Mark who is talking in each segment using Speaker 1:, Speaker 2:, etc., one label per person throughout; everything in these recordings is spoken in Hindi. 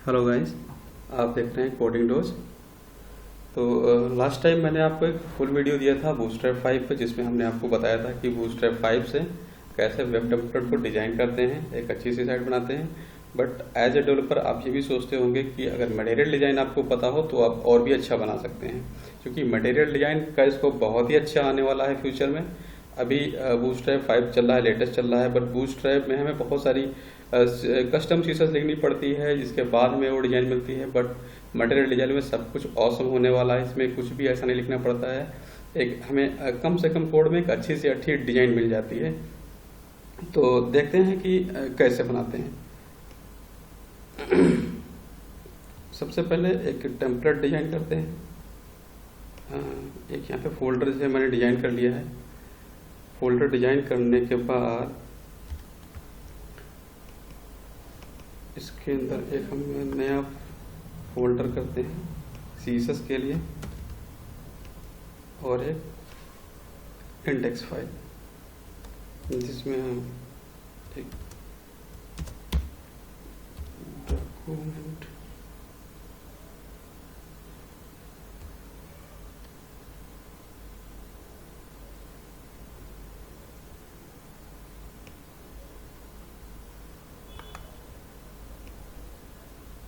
Speaker 1: हेलो गाइस, आप देख रहे हैं कोडिंग डोज। तो लास्ट टाइम मैंने आपको एक फुल वीडियो दिया था बूटस्ट्रैप 5 पे, जिसमें हमने आपको बताया था कि बूटस्ट्रैप 5 से कैसे वेब टेम्पलेट को डिज़ाइन करते हैं, एक अच्छी सी साइट बनाते हैं। बट एज ए डेवलपर आप ये भी सोचते होंगे कि अगर मटेरियल डिज़ाइन आपको पता हो तो आप और भी अच्छा बना सकते हैं, क्योंकि मटेरियल डिज़ाइन का स्कोप बहुत ही अच्छा आने वाला है फ्यूचर में। अभी बूटस्ट्रैप 5 चल रहा है, लेटेस्ट चल रहा है, बट बूटस्ट्रैप में हमें बहुत सारी कस्टम फीचर्स लिखनी पड़ती है जिसके बाद में वो डिज़ाइन मिलती है। बट मटेरियल डिज़ाइन में सब कुछ ऑसम होने वाला है, इसमें कुछ भी ऐसा नहीं लिखना पड़ता है। एक हमें कम से कम कोड में एक अच्छी से अच्छी डिज़ाइन मिल जाती है। तो देखते हैं कि कैसे बनाते हैं। सबसे पहले एक टेम्पलेट डिज़ाइन करते हैं। एक यहाँ पे फोल्डर जो मैंने डिज़ाइन कर लिया है। फोल्डर डिज़ाइन करने के बाद इसके अंदर एक हम नया फोल्डर करते हैं सीएसएस के लिए, और एक इंडेक्स फाइल जिसमें हम एक डॉक्यूमेंट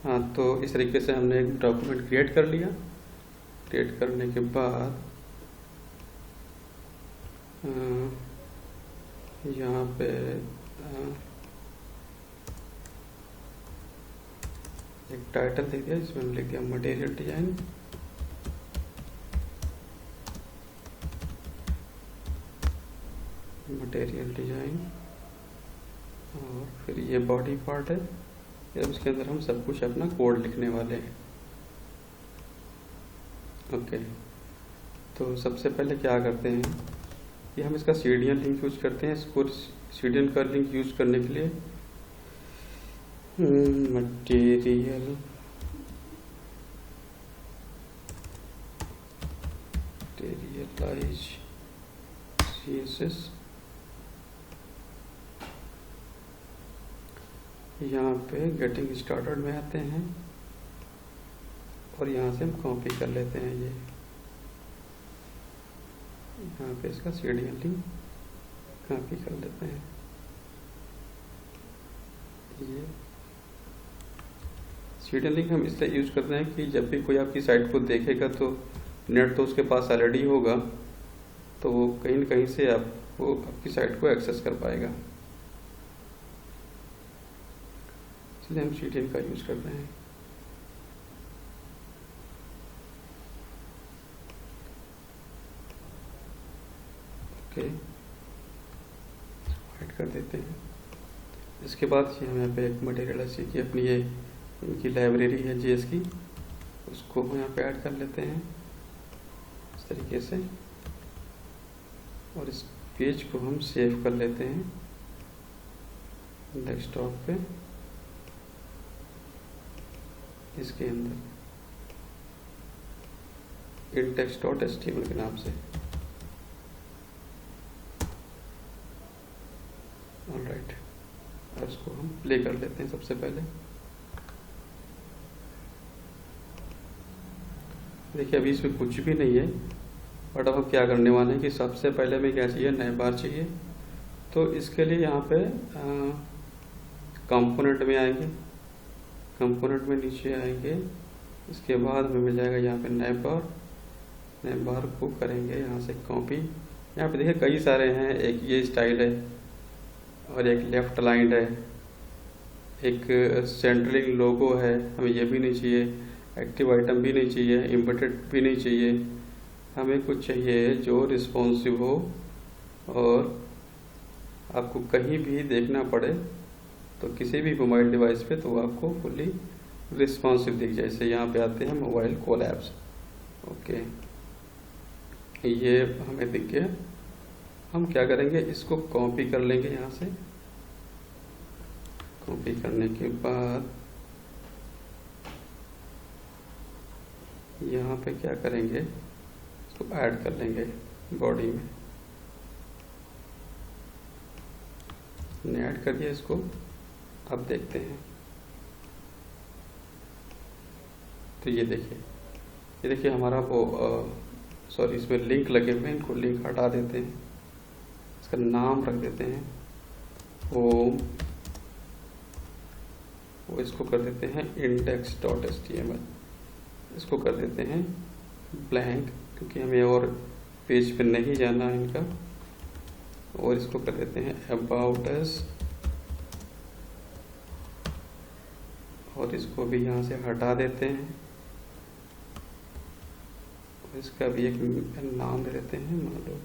Speaker 1: हाँ, तो इस तरीके से हमने एक डॉक्यूमेंट क्रिएट कर लिया। क्रिएट करने के बाद यहाँ पे एक टाइटल दे दिया, जिसमें हम लिख दिया मटेरियल डिजाइन। मटेरियल डिजाइन, और फिर ये बॉडी पार्ट है। अब इसके अंदर हम सब कुछ अपना कोड लिखने वाले हैं। ओके, तो सबसे पहले क्या करते हैं कि हम इसका सीडीएन लिंक यूज करते हैं। इसको सीडीएन का लिंक यूज करने के लिए मटेरियलाइज सीएसएस, यहाँ पे गेटिंग स्टार्टेड में आते हैं और यहाँ से हम कॉपी कर लेते हैं। ये यहाँ पे इसका सीडीएन लिंक कॉपी कर लेते हैं। ये सीडीएन लिंक हम इसलिए यूज करते हैं कि जब भी कोई आपकी साइट को देखेगा तो नेट तो उसके पास ऑलरेडी होगा, तो वो कहीं न कहीं से आपको आपकी साइट को एक्सेस कर पाएगा, इसलिए हम सीडीएन का यूज करते हैं। ओके, हाइड कर देते हैं। इसके बाद ये हम यहाँ पे एक मटेरियल ऐसी की अपनी ये इनकी लाइब्रेरी है जेएस की, उसको हम यहाँ पे ऐड कर लेते हैं इस तरीके से, और इस पेज को हम सेव कर लेते हैं डेस्कटॉप पे, इसके अंदर index.html के नाम से। ऑलराइट, अब इसको हम प्ले कर लेते हैं। सबसे पहले देखिए अभी इसमें कुछ भी नहीं है, बट अब हम क्या करने वाले हैं कि सबसे पहले हमें क्या चाहिए, नए बार चाहिए। तो इसके लिए यहाँ पे कंपोनेंट में आएंगे, कंपोनेंट में नीचे आएंगे, इसके बाद हमें मिल जाएगा यहाँ पे नए बार। नए बार को करेंगे यहाँ से कॉपी। यहाँ पे देखिए कई सारे हैं, एक ये स्टाइल है और एक लेफ्ट लाइन है, एक सेंटरिंग लोगो है, हमें ये भी नहीं चाहिए। एक्टिव आइटम भी नहीं चाहिए, इम्पोर्टेड भी नहीं चाहिए। हमें कुछ चाहिए जो रिस्पॉन्सिव हो और आपको कहीं भी देखना पड़े तो किसी भी मोबाइल डिवाइस पे तो आपको फुली रिस्पॉन्सिव दिख जाए। जैसे यहाँ पे आते हैं मोबाइल कोलैब्स। ओके, ये हमें दिख गया। हम क्या करेंगे, इसको कॉपी कर लेंगे यहाँ से। कॉपी करने के बाद यहाँ पे क्या करेंगे, इसको ऐड कर लेंगे बॉडी में। हमने ऐड कर दिया इसको। अब देखते हैं तो ये देखिए हमारा वो सॉरी इसमें लिंक लगे हुए हैं, इनको लिंक हटा देते हैं, इसका नाम रख देते हैं होम, वो इसको कर देते हैं index.html, इसको कर देते हैं ब्लैंक क्योंकि हमें और पेज पे नहीं जाना है इनका, और इसको कर देते हैं अबाउट अस, और इसको भी यहाँ से हटा देते हैं, और इसका भी एक नाम दे देते हैं, मान लो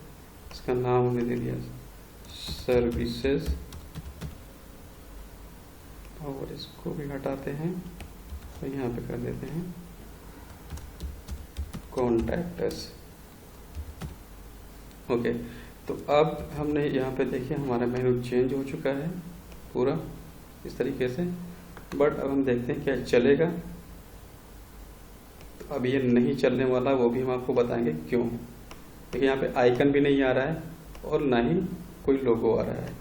Speaker 1: इसका नाम हमने दे दिया सर्विसेज, और इसको भी हटाते हैं तो यहाँ पे कर देते हैं कॉन्टैक्ट अस। ओके, तो अब हमने यहाँ पे देखिए हमारा मेनू चेंज हो चुका है पूरा इस तरीके से, बट अब हम देखते हैं क्या चलेगा। तो अब ये नहीं चलने वाला, वो भी हम आपको बताएंगे क्यों। देखिए यहाँ पे आइकन भी नहीं आ रहा है और ना ही कोई लोगो आ रहा है,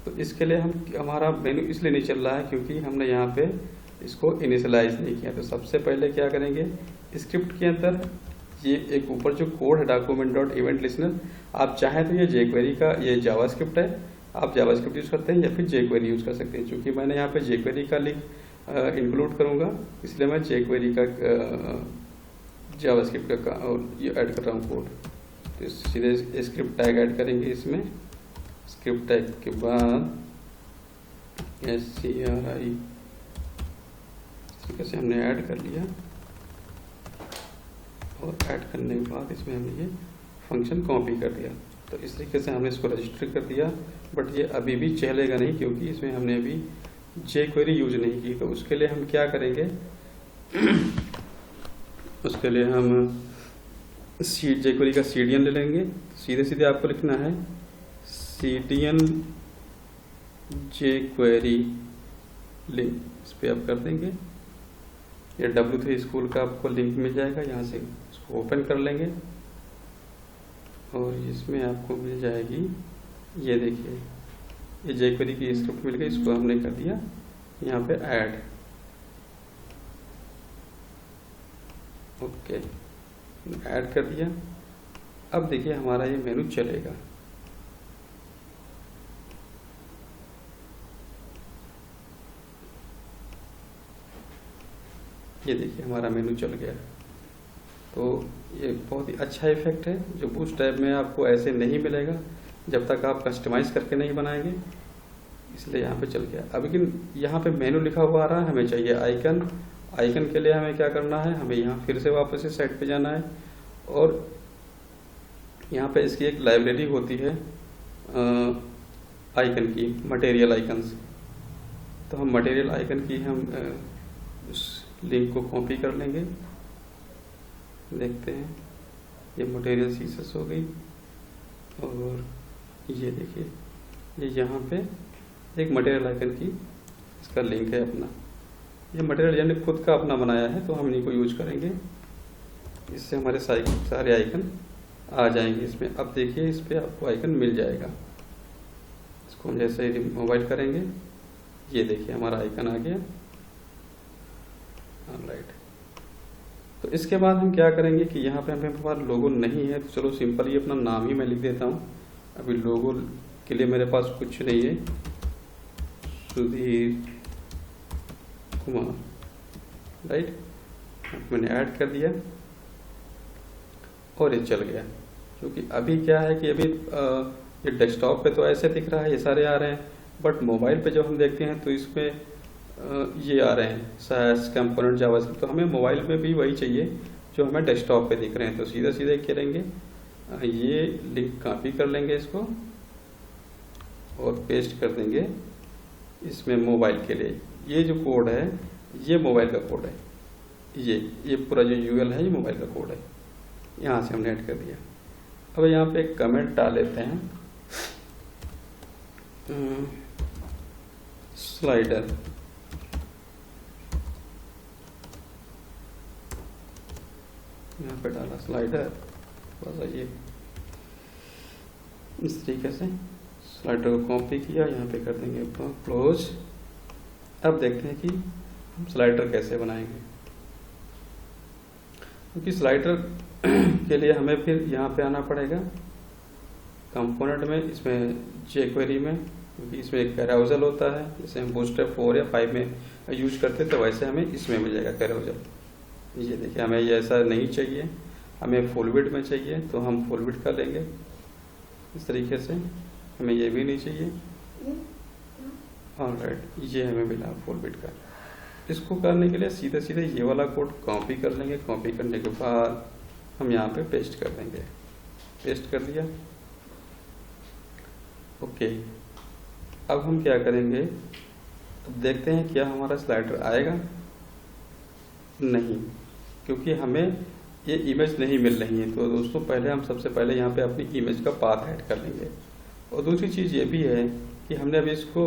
Speaker 1: तो इसके लिए हमारा मेनू इसलिए नहीं चल रहा है क्योंकि हमने यहाँ पे इसको इनिशियलाइज नहीं किया। तो सबसे पहले क्या करेंगे, स्क्रिप्ट के अंदर ये एक ऊपर जो कोड है document.event-listener, आप चाहें तो ये jQuery का, ये जावास्क्रिप्ट है, आप जावास्क्रिप्ट यूज करते हैं या फिर jQuery यूज कर सकते हैं। क्योंकि मैंने यहाँ पे jQuery का लिंक इंक्लूड करूँगा, इसलिए मैं jQuery का जावास्क्रिप्ट का ये ऐड कर रहा हूँ कोड। तो सीधे स्क्रिप्ट टैग ऐड करेंगे इसमें, स्क्रिप्ट टैग के बाद SCRI इस तरीके से हमने ऐड कर लिया, और ऐड करने के बाद इसमें हमने ये फंक्शन कॉपी कर दिया। तो इस तरीके से हमने इसको रजिस्टर कर दिया, बट ये अभी भी चलेगा नहीं क्योंकि इसमें हमने अभी jQuery यूज नहीं की। तो उसके लिए हम क्या करेंगे उसके लिए हम jQuery का CDN ले लेंगे। सीधे सीधे आपको लिखना है CDN jQuery लिंक, इस पर आप कर देंगे, ये W3 स्कूल का आपको लिंक मिल जाएगा, यहाँ से इसको ओपन कर लेंगे और इसमें आपको मिल जाएगी, ये देखिए ये jQuery की स्क्रिप्ट मिल गई, इसको हमने कर दिया यहाँ पे ऐड। ओके, ऐड कर दिया। अब देखिए हमारा ये मेनू चलेगा। ये देखिए हमारा मेनू चल गया। तो ये बहुत ही अच्छा इफेक्ट है जो बूटस्ट्रैप में आपको ऐसे नहीं मिलेगा जब तक आप कस्टमाइज करके नहीं बनाएंगे, इसलिए यहाँ पे चल गया। अब लेकिन यहाँ पे मेनू लिखा हुआ आ रहा है, हमें चाहिए आइकन। आइकन के लिए हमें क्या करना है, हमें यहाँ फिर से वापस इस साइट पे जाना है, और यहाँ पे इसकी एक लाइब्रेरी होती है आइकन की, मटेरियल आइकन्स। तो हम मटेरियल आइकन की हम उस लिंक को कॉपी कर लेंगे। देखते हैं ये मटेरियल सीसेस हो गई, और ये देखिए ये यहाँ पे एक मटेरियल आइकन की इसका लिंक है अपना। ये मटेरियल यानी खुद का अपना बनाया है, तो हम इन्हीं को यूज करेंगे। इससे हमारे सारे आइकन आ जाएंगे इसमें। अब देखिए इस पर आपको आइकन मिल जाएगा। इसको हम जैसे ही मोबाइल करेंगे, ये देखिए हमारा आइकन आ गया। राइट, तो इसके बाद हम क्या करेंगे कि यहाँ पे हमें हमारा लोगो नहीं है, तो चलो सिंपल ही अपना नाम ही मैं लिख देता हूँ। अभी लोगो के लिए मेरे पास कुछ नहीं है, सुधीर कुमार। राइट, मैंने ऐड कर दिया और ये चल गया। क्योंकि अभी क्या है कि अभी ये डेस्कटॉप पे तो ऐसे दिख रहा है, ये सारे आ रहे हैं, बट मोबाइल पे जब हम देखते हैं तो इसमें ये आ रहे हैं सास कंपोनेंट जावास्क्रिप्ट। तो हमें मोबाइल में भी वही चाहिए जो हमें डेस्कटॉप पे दिख रहे हैं। तो सीधे सीधे करेंगे, ये लिंक कॉपी कर लेंगे इसको और पेस्ट कर देंगे इसमें मोबाइल के लिए। ये जो कोड है ये मोबाइल का कोड है, ये पूरा जो यूएल है ये मोबाइल का कोड है, यहाँ से हमने ऐड कर दिया। अब यहाँ पे एक कमेंट डाल लेते हैं, स्लाइडर। यहाँ पे डाला स्लाइडर, थोड़ा सा ये इस तरीके से स्लाइडर को कॉपी किया, यहाँ पे कर देंगे क्लोज। अब देखते हैं कि हम स्लाइडर कैसे बनाएंगे। क्योंकि स्लाइडर के लिए हमें फिर यहाँ पे आना पड़ेगा कंपोनेंट में, इसमें jQuery में, क्योंकि इसमें एक कैराउजल होता है, जैसे हम बूटस्ट्रैप 4 या 5 में यूज करते तो वैसे हमें इसमें मिल जाएगा कैराउजल। ये देखिए, हमें ये ऐसा नहीं चाहिए, हमें फुल विड्थ में चाहिए, तो हम फुल विड्थ का लेंगे इस तरीके से। हमें ये भी नहीं चाहिए, ऑलराइट, ये हमें मिला फुल विड्थ का। इसको करने के लिए सीधे सीधे ये वाला कोड कॉपी कर लेंगे। कॉपी करने के बाद हम यहाँ पे पेस्ट कर देंगे। पेस्ट कर दिया, ओके। अब हम क्या करेंगे, अब देखते हैं क्या हमारा स्लाइडर आएगा। नहीं, क्योंकि हमें ये इमेज नहीं मिल रही है। तो दोस्तों पहले हम सबसे पहले यहाँ पे अपनी इमेज का पाथ ऐड कर लेंगे। और दूसरी चीज़ ये भी है कि हमने अभी इसको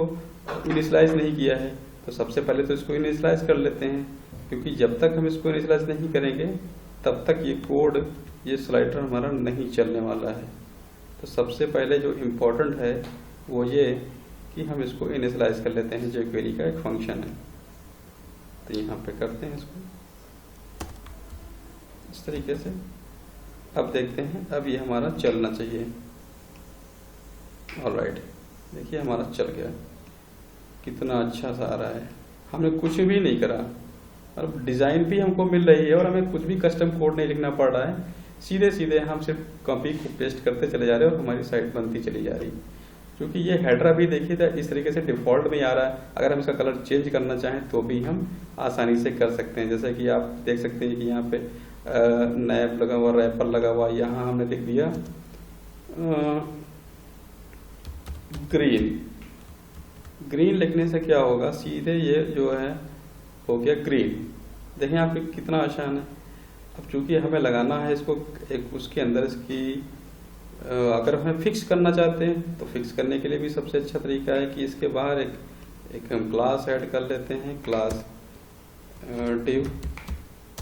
Speaker 1: इनिशियलाइज नहीं किया है, तो सबसे पहले तो इसको इनिशियलाइज कर लेते हैं, क्योंकि जब तक हम इसको इनिशियलाइज नहीं करेंगे तब तक ये कोड, ये स्लाइडर हमारा नहीं चलने वाला है। तो सबसे पहले जो इम्पोर्टेंट है वो ये कि हम इसको इनिशियलाइज कर लेते हैं। jQuery का एक फंक्शन है, तो यहाँ पे करते हैं इसको इस तरीके से। अब देखते हैं, अब ये हमारा चलना चाहिए। ऑलराइट, देखिए हमारा चल गया, कितना अच्छा सा आ रहा है। हमने कुछ भी नहीं करा और डिज़ाइन भी हमको मिल रही है और हमें कुछ भी कस्टम कोड नहीं लिखना पड़ रहा है। सीधे सीधे हम सिर्फ कॉपी को पेस्ट करते चले जा रहे हैं और हमारी साइट बनती चली जा रही। क्योंकि ये हेडर भी देखिए था इस तरीके से डिफ़ॉल्ट में आ रहा है। अगर हम इसका कलर चेंज करना चाहें तो भी हम आसानी से कर सकते हैं। जैसे कि आप देख सकते हैं कि यहाँ पे नैप लगा हुआ, रैपर लगा हुआ, यहाँ हमने लिख दिया ग्रीन। ग्रीन लिखने से क्या होगा, सीधे ये जो है हो गया ग्रीन। देखें आप कितना आसान है। अब चूंकि हमें लगाना है इसको एक उसके अंदर इसकी, अगर हमें फिक्स करना चाहते हैं तो फिक्स करने के लिए भी सबसे अच्छा तरीका है कि इसके बाहर एक हम क्लास ऐड कर लेते हैं। क्लास डिव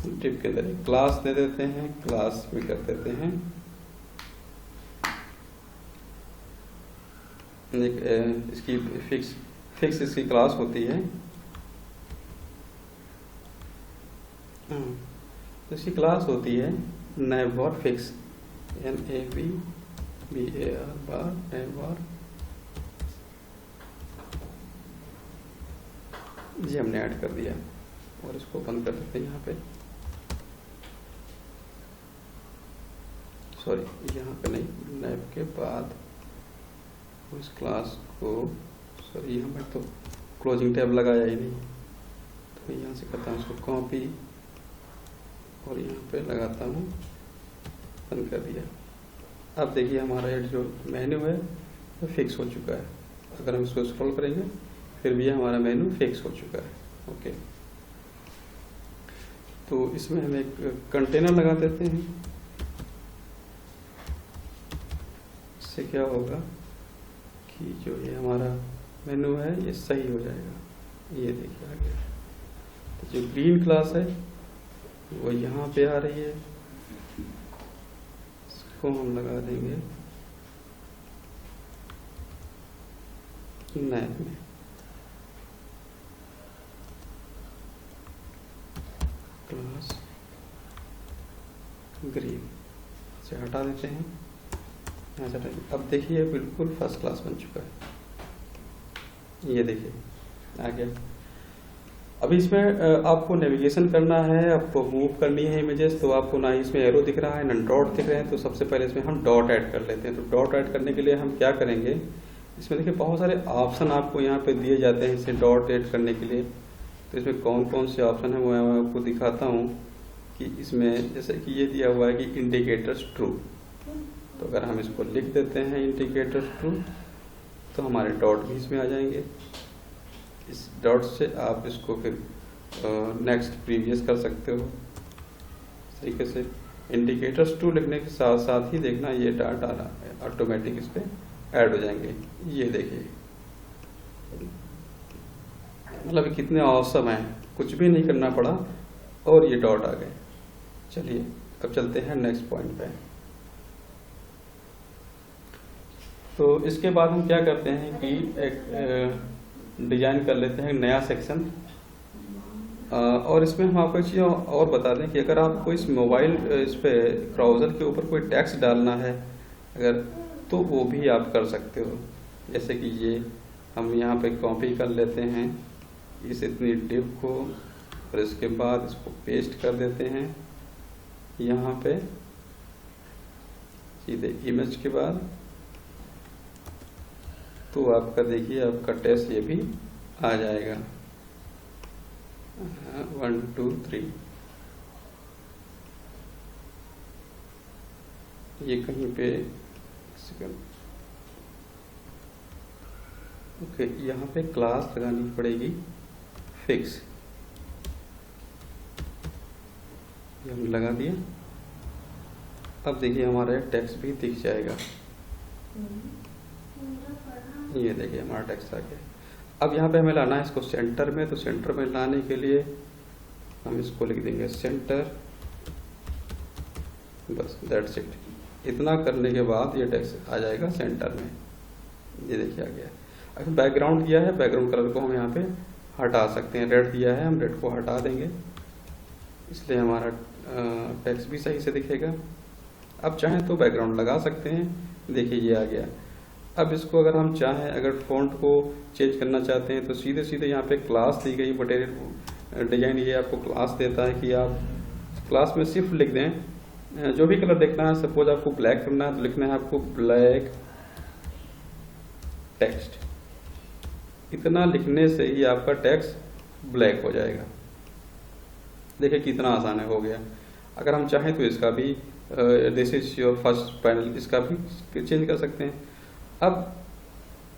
Speaker 1: के अंदर एक क्लास दे देते हैं, क्लास भी कर देते हैं इसकी फिक्स इसकी क्लास होती है। तो इसकी क्लास होती है navbar fix, NAVBAR navbar। ये हमने ऐड कर दिया और इसको बंद कर देते हैं। यहाँ पे सॉरी, यहाँ पे नहीं, नैव के बाद उस क्लास को, सॉरी यहाँ पर तो क्लोजिंग टैब लगाया ही नहीं, तो यहाँ से करता हूँ उसको कॉपी और यहाँ पे लगाता हूँ, बंद कर दिया। अब देखिए हमारा ये जो मेन्यू है वो फिक्स हो चुका है। अगर हम इसको स्क्रॉल करेंगे फिर भी हमारा मेन्यू फिक्स हो चुका है। ओके, तो इसमें हम एक कंटेनर लगा देते हैं। इससे क्या होगा कि जो ये हमारा मेन्यू है ये सही हो जाएगा। ये देखिए आ गया। तो जो ग्रीन क्लास है वो यहाँ पे आ रही है, इसको हम लगा देंगे नैव में। क्लास ग्रीन से हटा देते हैं, यहाँ से हटाइए। अब देखिए बिल्कुल फर्स्ट क्लास बन चुका है। ये देखिए आ गया। अभी इसमें आपको नेविगेशन करना है, आपको मूव करनी है इमेजेस, तो आपको ना ही इसमें एरो दिख रहा है ना डॉट दिख रहे हैं। तो सबसे पहले इसमें हम डॉट ऐड कर लेते हैं। तो डॉट ऐड करने के लिए हम क्या करेंगे, इसमें देखिए बहुत सारे ऑप्शन आपको यहाँ पे दिए जाते हैं इसे डॉट ऐड करने के लिए। तो इसमें कौन कौन से ऑप्शन है वो मैं आपको दिखाता हूँ कि इसमें जैसे कि ये दिया हुआ है कि इंडिकेटर्स ट्रू। तो अगर हम इसको लिख देते हैं इंडिकेटर्स ट्रू तो हमारे डॉट भी इसमें आ जाएंगे। इस डॉट से आप इसको फिर नेक्स्ट प्रीवियस कर सकते हो इस तरीके से। इंडिकेटर्स ट्रू लिखने के साथ साथ ही देखना ये डाटा ऑटोमेटिक इस पर ऐड हो जाएंगे। ये देखिए मतलब कितने औसम है, कुछ भी नहीं करना पड़ा और ये डॉट आ गए। चलिए अब चलते हैं नेक्स्ट पॉइंट पे। तो इसके बाद हम क्या करते हैं कि एक डिजाइन कर लेते हैं नया सेक्शन। और इसमें हम आपको एक चीज़ और बता दें कि अगर आपको इस मोबाइल इस पे ब्राउज़र के ऊपर कोई टेक्स्ट डालना है अगर, तो वो भी आप कर सकते हो। जैसे कि ये हम यहाँ पे कॉपी कर लेते हैं इस इतनी डिव को, और इसके बाद इसको पेस्ट कर देते हैं यहाँ पे सीधे इमेज के बाद। तो आपका देखिए आपका टेस्ट ये भी आ जाएगा 1 2 3। ये कहीं पे ओके, यहाँ पे क्लास लगानी पड़ेगी फिक्स, ये हमने लगा दिया। अब देखिए हमारा टेक्स्ट भी दिख जाएगा, ये देखिए हमारा टेक्स्ट आ गया। अब यहाँ पे हमें लाना है इसको सेंटर में, तो सेंटर में लाने के लिए हम इसको लिख देंगे सेंटर, बस दैट्स इट। इतना करने के बाद ये टेक्स्ट आ जाएगा सेंटर में, ये देखिए आ गया। अगर बैकग्राउंड दिया है, बैकग्राउंड कलर को हम यहाँ पे हटा सकते हैं। रेड दिया है, हम रेड को हटा देंगे, इसलिए हमारा टेक्स्ट भी सही से दिखेगा। अब चाहें तो बैकग्राउंड लगा सकते हैं, देखिए ये आ गया। अब इसको अगर हम चाहें, अगर फॉन्ट को चेंज करना चाहते हैं तो सीधे सीधे यहाँ पे क्लास दी गई मटेरियल डिजाइन, ये आपको क्लास देता है कि आप क्लास में सिर्फ लिख दें जो भी कलर देखना है। सपोज आपको ब्लैक करना है तो लिखना है आपको ब्लैक टेक्स्ट। इतना लिखने से ही आपका टेक्स्ट ब्लैक हो जाएगा। देखिए कितना आसान है, हो गया। अगर हम चाहें तो इसका भी this is your first panel, इसका भी चेंज कर सकते हैं। अब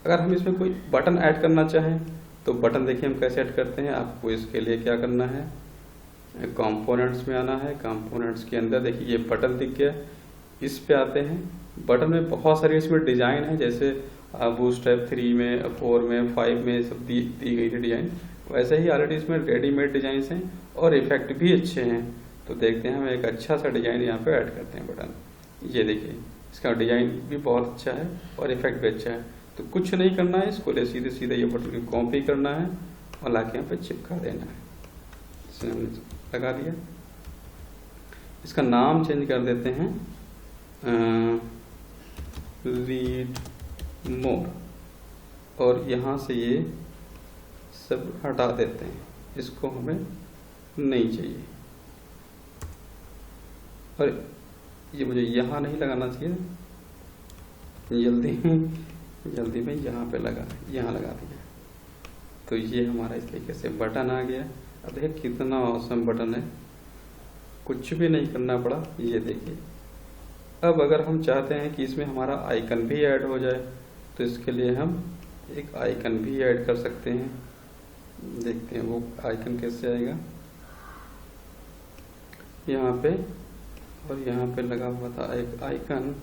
Speaker 1: अगर हम इसमें कोई बटन ऐड करना चाहें तो बटन देखिए हम कैसे ऐड करते हैं। आपको इसके लिए क्या करना है, कंपोनेंट्स में आना है। कंपोनेंट्स के अंदर देखिए ये बटन दिख गया, इस पे आते हैं। बटन में बहुत सारी इसमें डिजाइन है, जैसे बूटस्ट्रैप 3 में 4 में 5 में सब दी गई थी डिजाइन। वैसे ही ऑलरेडी इसमें रेडीमेड डिजाइन हैं और इफेक्ट भी अच्छे हैं। तो देखते हैं हम एक अच्छा सा डिजाइन यहाँ पे ऐड करते हैं बटन। ये देखिए इसका डिजाइन भी बहुत अच्छा है और इफेक्ट भी अच्छा है। तो कुछ नहीं करना है, इसको सीधे सीधे ये बटन को कॉपी करना है और लाके यहाँ पे चिपका देना है। इसे हमने लगा दिया। इसका नाम चेंज कर देते हैं रीड मोर, और यहाँ से ये सब हटा देते हैं, इसको हमें नहीं चाहिए। और ये मुझे यहाँ नहीं लगाना चाहिए, जल्दी में यहाँ पे यहाँ लगा दिया। तो ये हमारा इस तरीके से बटन आ गया। अब देखिए कितना औसम बटन है, कुछ भी नहीं करना पड़ा। ये देखिए अब अगर हम चाहते हैं कि इसमें हमारा आइकन भी ऐड हो जाए तो इसके लिए हम एक आइकन भी ऐड कर सकते हैं। देखते हैं वो आइकन कैसे आएगा। यहाँ पे और यहाँ पे लगा हुआ था एक आइकन।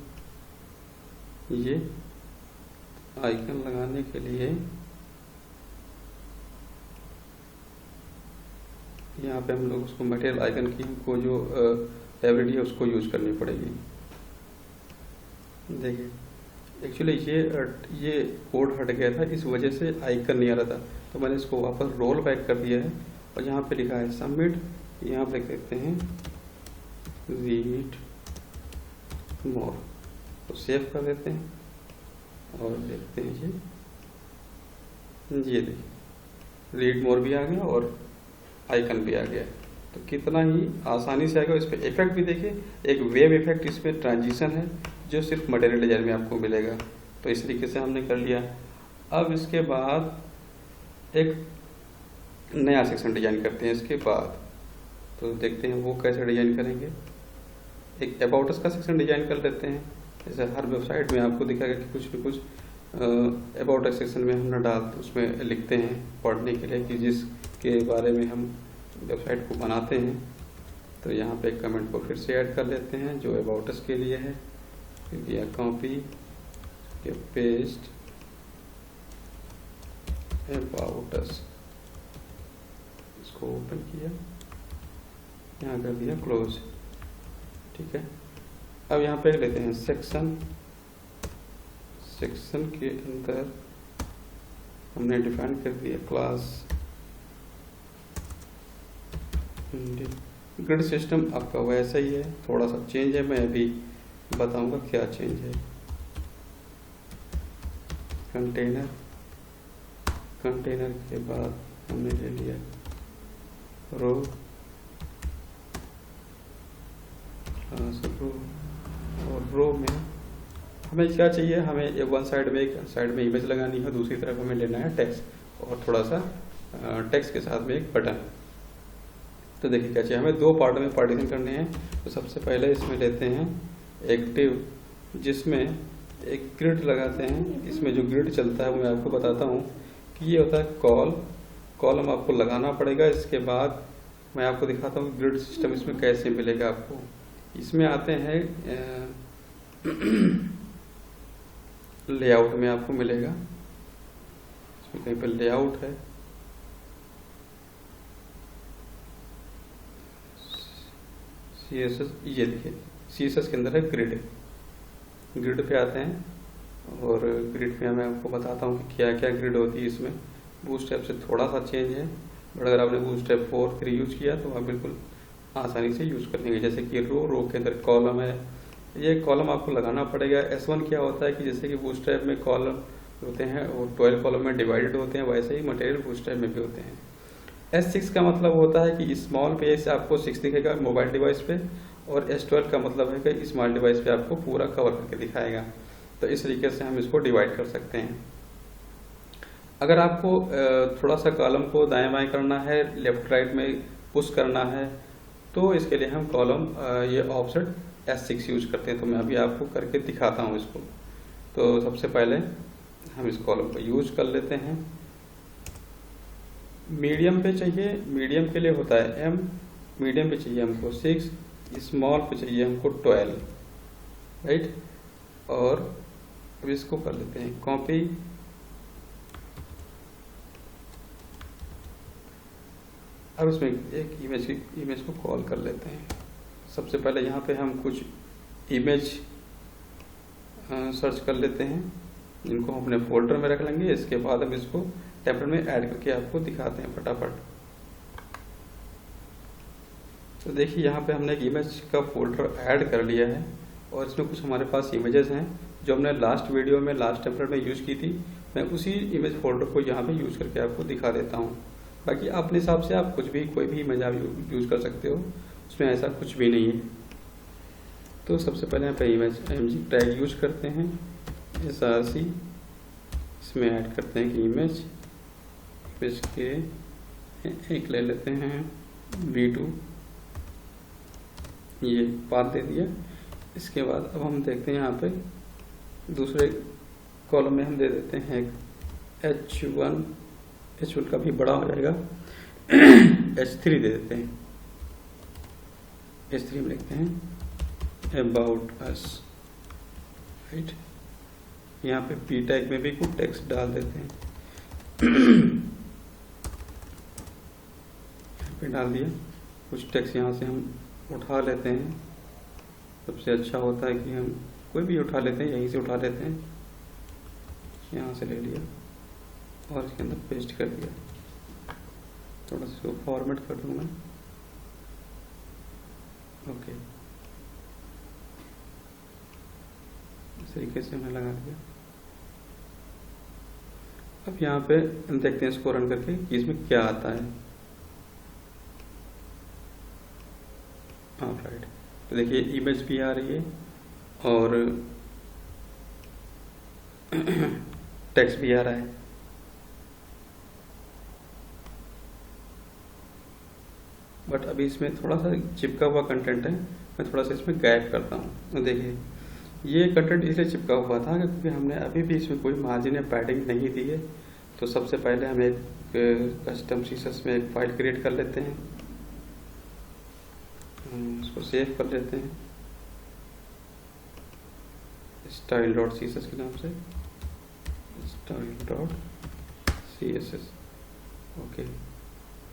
Speaker 1: ये आइकन लगाने के लिए यहाँ पे हम लोग उसको मटेरियल आइकन की हमको जो लाइब्रेरी है उसको यूज करनी पड़ेगी। देखिए एक्चुअली ये कोड हट गया था, इस वजह से आइकन नहीं आ रहा था। तो मैंने इसको वापस रोल बैक कर दिया है और यहाँ पे लिखा है सबमिट। यहाँ पे कहते हैं रीड मोर, तो सेव कर देते हैं और देखते हैं ये देखिए रीड मोर भी आ गया और आइकन भी आ गया। तो कितना ही आसानी से आएगा। इस पर इफेक्ट भी देखिए, एक वेव इफेक्ट इसमें ट्रांजिशन है जो सिर्फ मटेरियल डिजाइन में आपको मिलेगा। तो इस तरीके से हमने कर लिया। अब इसके बाद एक नया सेक्शन डिजाइन करते हैं। इसके बाद तो देखते हैं वो कैसे डिजाइन करेंगे। एक अबाउट अस का सेक्शन डिजाइन कर लेते हैं। जैसे हर वेबसाइट में आपको दिखाएगा कि कुछ न कुछ अबाउट अस सेक्शन में हम न डालते, उसमें लिखते हैं पढ़ने के लिए कि जिसके बारे में हम वेबसाइट को बनाते हैं। तो यहाँ पे एक कमेंट को फिर से ऐड कर लेते हैं जो अबाउट अस के लिए है। दिया कॉपी के पेस्ट अबाउट अस, इसको ओपन किया, यहाँ कर दिया क्लोज। ठीक है। अब यहाँ पे लेते हैं सेक्शन। सेक्शन के अंदर हमने डिफाइन कर दिया क्लास ग्रिड सिस्टम आपका वैसा ही है, थोड़ा सा चेंज है, मैं अभी बताऊंगा क्या चेंज है। कंटेनर, कंटेनर के बाद हमने ले लिया रो, रो, और रो में हमें क्या चाहिए, हमें एक वन साइड में इमेज लगानी है, दूसरी तरफ हमें लेना है टेक्स्ट और थोड़ा सा टेक्स्ट के साथ में एक बटन। तो देखिए क्या चाहिए, हमें दो पार्ट में पार्टीशन करने हैं। तो सबसे पहले इसमें लेते हैं एक्टिव, जिसमें एक ग्रिड लगाते हैं। इसमें जो ग्रिड चलता है वो मैं आपको बताता हूँ कि ये होता है कॉलम आपको लगाना पड़ेगा। इसके बाद मैं आपको दिखाता हूँ ग्रिड सिस्टम इसमें कैसे मिलेगा आपको। इसमें आते हैं लेआउट में आपको मिलेगा, इसमें कहीं पर लेआउट है, CSS, ये देखिए CSS के अंदर है ग्रिड। ग्रिड पे आते हैं और ग्रिड में मैं आपको बताता हूँ कि क्या क्या ग्रिड होती है इसमें। बूटस्ट्रैप से थोड़ा सा चेंज है, बट अगर आपने बूटस्ट्रैप 4 3 यूज किया तो आप बिल्कुल आसानी से यूज कर लेंगे। जैसे कि रो के अंदर कॉलम है, ये कॉलम आपको लगाना पड़ेगा। S1 क्या होता है कि जैसे कि बूटस्ट्रैप में कॉलम होते हैं और 12 कॉलम में डिवाइडेड होते हैं, वैसे ही मटेरियल बूटस्ट्रैप में भी होते हैं। S6 का मतलब होता है कि स्मॉल पेज से आपको 6 दिखेगा मोबाइल डिवाइस पे, और S12 का मतलब है कि स्मॉल डिवाइस पे आपको पूरा कवर करके दिखाएगा। तो इस तरीके से हम इसको डिवाइड कर सकते हैं। अगर आपको थोड़ा सा कॉलम को दाएं बाएं करना है, लेफ्ट राइट में पुश करना है, तो इसके लिए हम कॉलम ये ऑफसेट S6 यूज करते हैं। तो मैं अभी आपको करके दिखाता हूँ इसको। तो सबसे पहले हम इस कॉलम को यूज कर लेते हैं। मीडियम पे चाहिए, मीडियम के लिए होता है M, मीडियम पे चाहिए हमको 6, स्मॉल पे चाहिए हमको 12, राइट। और अब इसको कर लेते हैं कॉपी, अब इसमें एक इमेज को कॉल कर लेते हैं। सबसे पहले यहाँ पे हम कुछ इमेज सर्च कर लेते हैं, जिनको हम अपने फोल्डर में रख लेंगे। इसके बाद हम इसको टेम्पलेट में ऐड करके आपको दिखाते हैं फटाफट। तो देखिए यहाँ पे हमने एक इमेज का फोल्डर ऐड कर लिया है, और इसमें कुछ हमारे पास इमेजेस हैं जो हमने लास्ट वीडियो में लास्ट टेम्पलेट में यूज की थी। मैं उसी इमेज फोल्डर को यहाँ पे यूज करके आपको दिखा देता हूँ। बाकी अपने हिसाब से आप कुछ भी, कोई भी इमेज आप यूज कर सकते हो, उसमें ऐसा कुछ भी नहीं है। तो सबसे पहले यहाँ पे इमेज mg टैग यूज करते हैं, src, इसमें ऐड करते हैं कि इमेज के एक ले लेते हैं v2, ये पाथ दे दिया। इसके बाद अब हम देखते हैं यहाँ पे दूसरे कॉलम में हम दे देते हैं H1 का भी बड़ा हो जाएगा, H3 दे देते हैं। H3 में लिखते हैं अबाउट अस, राइट। यहाँ पे P टैग में भी कुछ टेक्स्ट डाल देते हैं, यहाँ पे डाल दिया। कुछ टेक्स्ट यहाँ से हम उठा लेते हैं। सबसे अच्छा होता है कि हम कोई भी उठा लेते हैं, यहीं से उठा लेते हैं, यहाँ से ले लिया और इसके अंदर पेस्ट कर दिया। थोड़ा सा इसको फॉर्मेट कर दूँ मैं, ओके, इस तरीके से हमने लगा दिया। अब यहाँ पे हम देखते हैं इसको रन करके कि इसमें क्या आता है। हाँ, राइट। तो देखिए इमेज भी आ रही है और टेक्स्ट भी आ रहा है। बट अभी इसमें थोड़ा सा चिपका हुआ कंटेंट है, मैं थोड़ा सा इसमें गायब करता हूँ। तो देखिए ये कंटेंट इसलिए चिपका हुआ था क्योंकि हमने अभी भी इसमें कोई मार्जिन या पैडिंग नहीं दी है। तो सबसे पहले हम एक कस्टम CSS में एक फाइल क्रिएट कर लेते हैं, इसको सेव कर लेते हैं style.css के नाम से, style.css, ओके।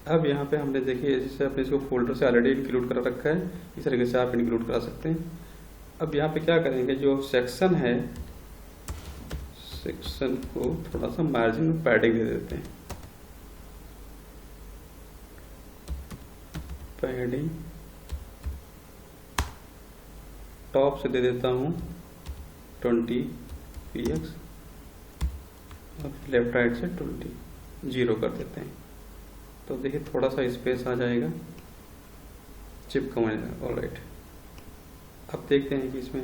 Speaker 1: अब यहाँ पे हमने देखिए जैसे अपने इसको फोल्डर से ऑलरेडी इंक्लूड कर रखा है, इस तरीके से आप इंक्लूड करा सकते हैं। अब यहाँ पे क्या करेंगे, जो सेक्शन है, सेक्शन को थोड़ा सा मार्जिन में पैडिंग दे देते हैं। पैडिंग टॉप से दे देता हूँ 20 px और लेफ्ट राइट से 20 0 कर देते हैं। तो देखिए थोड़ा सा स्पेस आ जाएगा, चिपका जाएगा। ऑलराइट, अब देखते हैं कि इसमें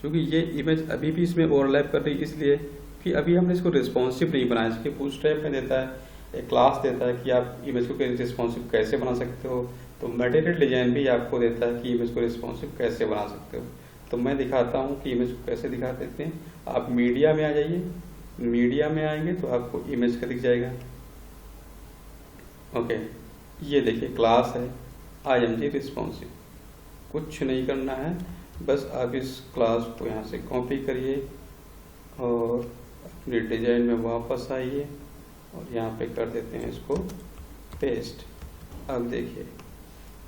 Speaker 1: क्योंकि ये इमेज अभी भी इसमें ओवरलैप कर रही है, इसलिए कि अभी हमने इसको रिस्पॉन्सिव नहीं बनाया। इसके बूटस्ट्रैप में देता है, एक क्लास देता है कि आप इमेज को रिस्पॉन्सिव कैसे बना सकते हो। तो मटेरियल डिजाइन भी आपको देता है कि इमेज को रिस्पॉन्सिव कैसे बना सकते हो। तो मैं दिखाता हूँ कि इमेज को कैसे दिखा देते हैं। आप मीडिया में आ जाइए, मीडिया में आएंगे तो आपको इमेज का दिख जाएगा। ओके, ये देखिए क्लास है IMG रिस्पॉन्सिव। कुछ नहीं करना है, बस आप इस क्लास को यहाँ से कॉपी करिए और अपनी डिजाइन में वापस आइए और यहाँ पे कर देते हैं इसको पेस्ट। अब देखिए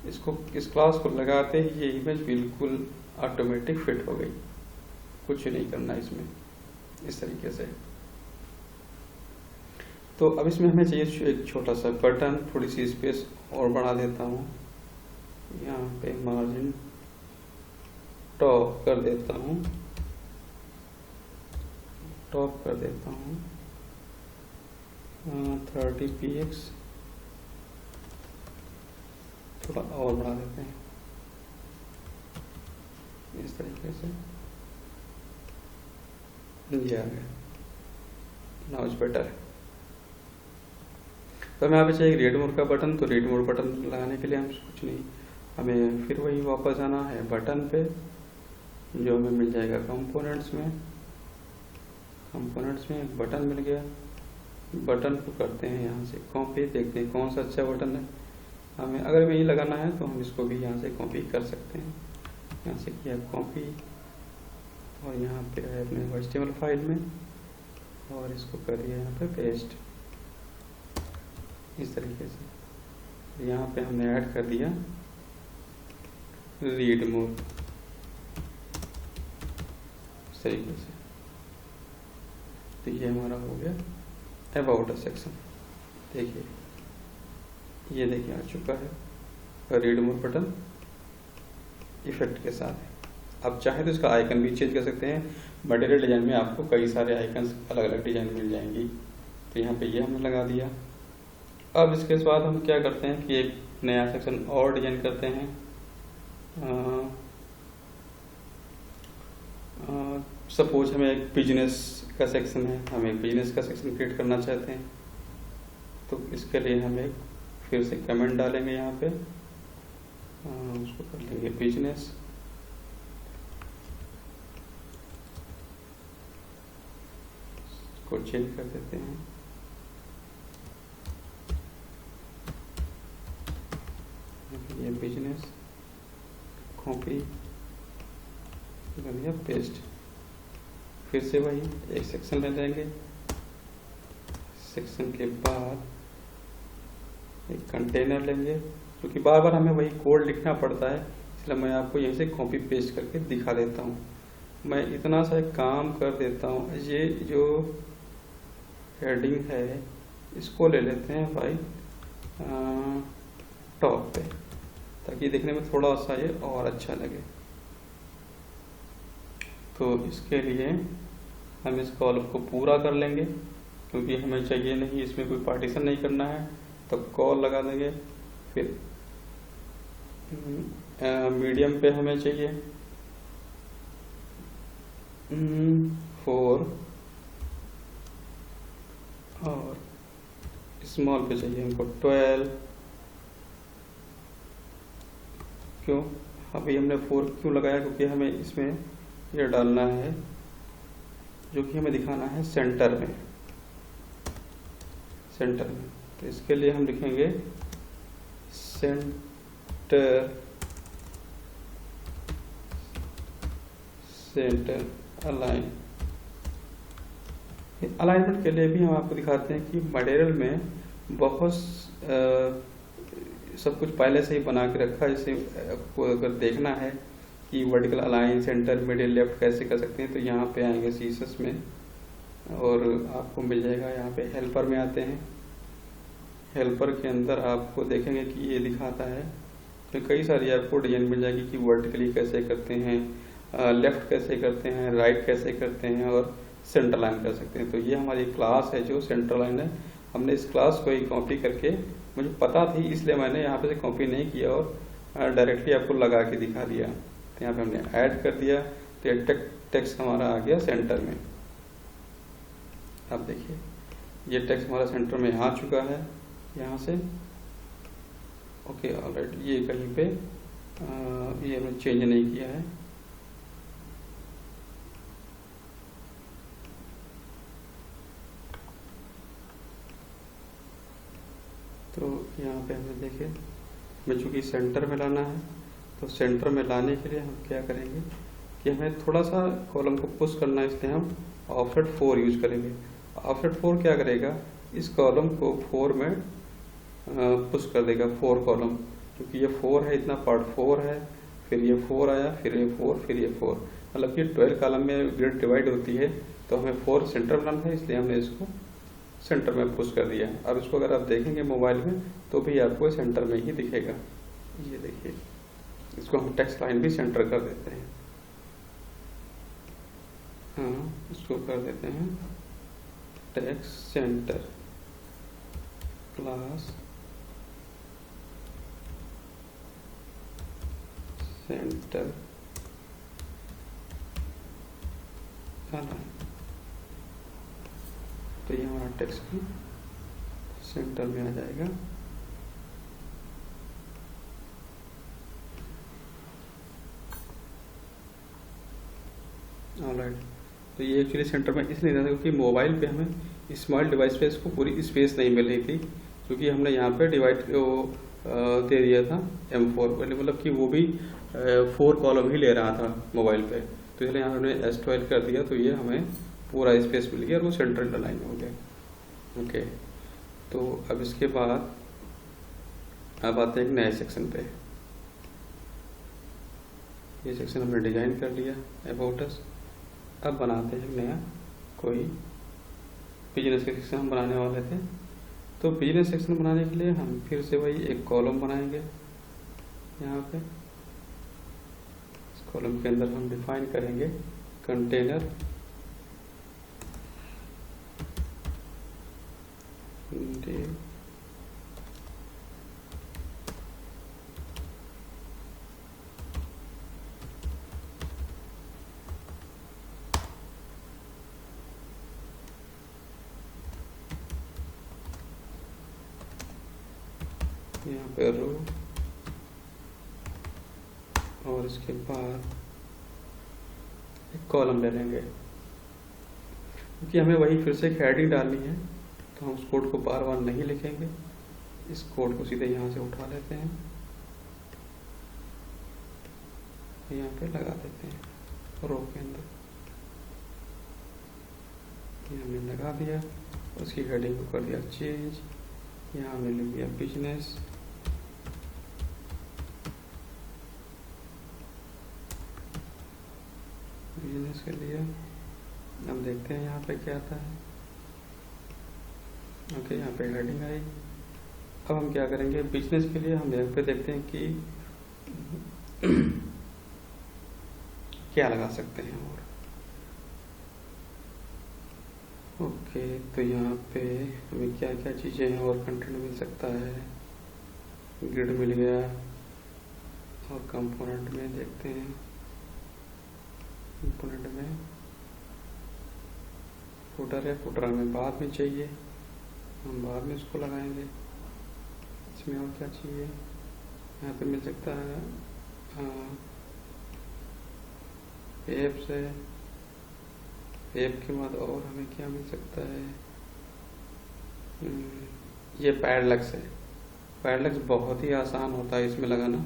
Speaker 1: इसको, इस क्लास को लगाते ही ये इमेज बिल्कुल ऑटोमेटिक फिट हो गई। कुछ नहीं करना इसमें, इस तरीके से। तो अब इसमें हमें चाहिए एक छोटा सा बटन, थोड़ी सी स्पेस और बढ़ा देता हूँ। यहाँ पे मार्जिन टॉप कर देता हूँ, टॉप कर देता हूँ 30 px, थोड़ा और बढ़ा देते हैं इस तरीके से। ये आ गया, नाउ इट्स बेटर। तो हमें यहाँ पे चाहिए रीड मोड का बटन। तो रीड मोड बटन लगाने के लिए हम कुछ नहीं, हमें फिर वही वापस आना है बटन पे, जो हमें मिल जाएगा कंपोनेंट्स में। कंपोनेंट्स में एक बटन मिल गया, बटन को करते हैं यहाँ से कॉपी। देखते हैं कौन सा अच्छा बटन है। हमें अगर यही लगाना है तो हम इसको भी यहाँ से कॉपी कर सकते हैं। यहाँ से किया कॉपी और यहाँ पे है अपने HTML फाइल में और इसको करिए यहाँ पे पेस्ट इस तरीके से। यहाँ पे हमने ऐड कर दिया रीड मोड इस तरीके से। तो ये हमारा हो गया अबाउट सेक्शन। देखिए ये देखिए आ चुका है रीड मोड बटन इफेक्ट के साथ। आप चाहे तो इसका आइकन भी चेंज कर सकते हैं। मटेरियल डिजाइन में आपको कई सारे आइकन्स अलग अलग डिजाइन मिल जाएंगी। तो यहाँ पे ये हमने लगा दिया। अब इसके बाद हम क्या करते हैं कि एक नया सेक्शन और डिजाइन करते हैं। सपोज हमें एक बिजनेस का सेक्शन है, हम एक बिजनेस का सेक्शन क्रिएट करना चाहते हैं। तो इसके लिए हम एक फिर से कमेंट डालेंगे यहाँ पे, उसको कर लेंगे बिजनेस। को चेंज कर देते हैं, ये बिजनेस कॉपी कर दिया पेस्ट। फिर से वही एक सेक्शन ले लेंगे, सेक्शन के बाद एक कंटेनर लेंगे, क्योंकि बार बार हमें वही कोड लिखना पड़ता है, इसलिए मैं आपको यहीं से कॉपी पेस्ट करके दिखा देता हूँ। मैं इतना सा एक काम कर देता हूँ, ये जो हेडिंग है इसको ले लेते हैं भाई टॉप पे, ताकि देखने में थोड़ा सा ये और अच्छा लगे। तो इसके लिए हम इस कॉलम को पूरा कर लेंगे, क्योंकि हमें चाहिए नहीं, इसमें कोई पार्टीशन नहीं करना है। तो कॉल लगा देंगे। फिर मीडियम पे हमें चाहिए 4 और स्मॉल पे चाहिए हमको 12। क्यों अभी हमने 4 क्यों लगाया? क्योंकि हमें इसमें यह डालना है जो कि हमें दिखाना है सेंटर में, सेंटर में। तो इसके लिए हम लिखेंगे सेंटर, सेंटर अलाइन। अलाइनमेंट के लिए भी हम आपको दिखाते हैं कि मटेरियल में बहुत सब कुछ पहले से ही बना के रखा है। जैसे आपको अगर देखना है कि vertical align, centre, middle, left कैसे कर सकते हैं, तो यहाँ पे आएंगे सीसस में और आपको मिल जाएगा। यहाँ पे हेल्पर में आते हैं, हेल्पर के अंदर आपको देखेंगे कि ये दिखाता है तो कई सारी आपको डिजाइन मिल जाएगी कि वर्टिकली कैसे करते हैं, लेफ्ट कैसे करते हैं, राइट कैसे करते हैं और सेंटर लाइन कर सकते हैं। तो ये हमारी क्लास है जो सेंटर लाइन है, हमने इस क्लास को ही कॉपी करके, मुझे पता थी इसलिए मैंने यहाँ पे से कॉपी नहीं किया और डायरेक्टली आपको लगा के दिखा दिया। तो यहाँ पे हमने ऐड कर दिया, तो ये टेक्स्ट हमारा आ गया सेंटर में। अब देखिए ये टेक्स्ट हमारा सेंटर में आ चुका है यहाँ से। ओके ऑलराइट, ये कहीं पे ये हमने चेंज नहीं किया है। तो यहाँ पे हमें देखिए हमें चूँकि सेंटर में लाना है, तो सेंटर में लाने के लिए हम क्या करेंगे कि हमें थोड़ा सा कॉलम को पुश करना है, इसलिए हम ऑफसेट 4 यूज करेंगे। ऑफसेट 4 क्या करेगा, इस कॉलम को 4 में पुश कर देगा, 4 कॉलम, क्योंकि ये 4 है, इतना पार्ट 4 है, फिर ये 4 आया, फिर ये 4, फिर ये 4, मतलब कि 12 कॉलम में ग्रिड डिवाइड होती है। तो हमें 4 सेंटर में लाना है, इसलिए हमने इसको सेंटर में पुश कर दिया। अब इसको अगर आप देखेंगे मोबाइल में तो भी आपको सेंटर में ही दिखेगा। ये देखिए, इसको हम टेक्स्ट लाइन भी सेंटर कर देते हैं। हाँ, इसको कर देते हैं text centre class centre align. तो ये हमारा टेक्स्ट भी सेंटर में आ जाएगा। ऑलराइट, तो ये एक्चुअली सेंटर में इसलिए रहता है क्योंकि मोबाइल पे हमें स्मॉल डिवाइस पे इसको पूरी स्पेस नहीं मिल रही थी, क्योंकि हमने यहाँ पे डिवाइड दे दिया था M4, मतलब कि वो भी 4 कॉलम ही ले रहा था मोबाइल पे, तो इसलिए यहाँ हमने S12 कर दिया, तो ये हमें पूरा स्पेस मिल गया और वो सेंटर लाइन हो गया। ओके, तो अब इसके बाद अब आते हैं एक नए सेक्शन पे। ये सेक्शन हमने डिजाइन कर लिया अबाउट अस। अब बनाते हैं नया कोई बिजनेस का सेक्शन हम बनाने वाले थे। तो बिजनेस सेक्शन बनाने के लिए हम फिर से वही एक कॉलम बनाएंगे। यहाँ पे इस कॉलम के अंदर हम डिफाइन करेंगे कंटेनर यहाँ पे रो, और इसके बाद एक कॉलम ले लेंगे, क्योंकि हमें वही फिर से एक हेडिंग डालनी है, तो हम उस कोड को बार बार नहीं लिखेंगे। इस कोड को सीधे यहाँ से उठा लेते हैं, यहाँ पे लगा देते हैं रो के अंदर। ये हमने लगा दिया, उसकी हेडिंग को कर दिया चेंज। यहाँ हमने लिख दिया बिजनेस, बिजनेस के लिए। अब देखते हैं यहाँ पे क्या आता है। ओके, यहाँ पे हेडिंग आई। अब हम क्या करेंगे, बिजनेस के लिए हम यहाँ पे देखते हैं कि क्या लगा सकते हैं। और ओके, तो यहाँ पे हमें क्या क्या चीज़ें हैं और कंटेंट मिल सकता है। ग्रिड मिल गया, और कंपोनेंट में देखते हैं, कंपोनेंट में फुटर है, फुटर हमें बाद में चाहिए, हम बाद में उसको लगाएंगे। इसमें और क्या चाहिए, यहाँ पे मिल सकता है एप्स है, ऐप के बाद और हमें क्या मिल सकता है, ये पैडलक्स है। पैडलक्स बहुत ही आसान होता है इसमें लगाना,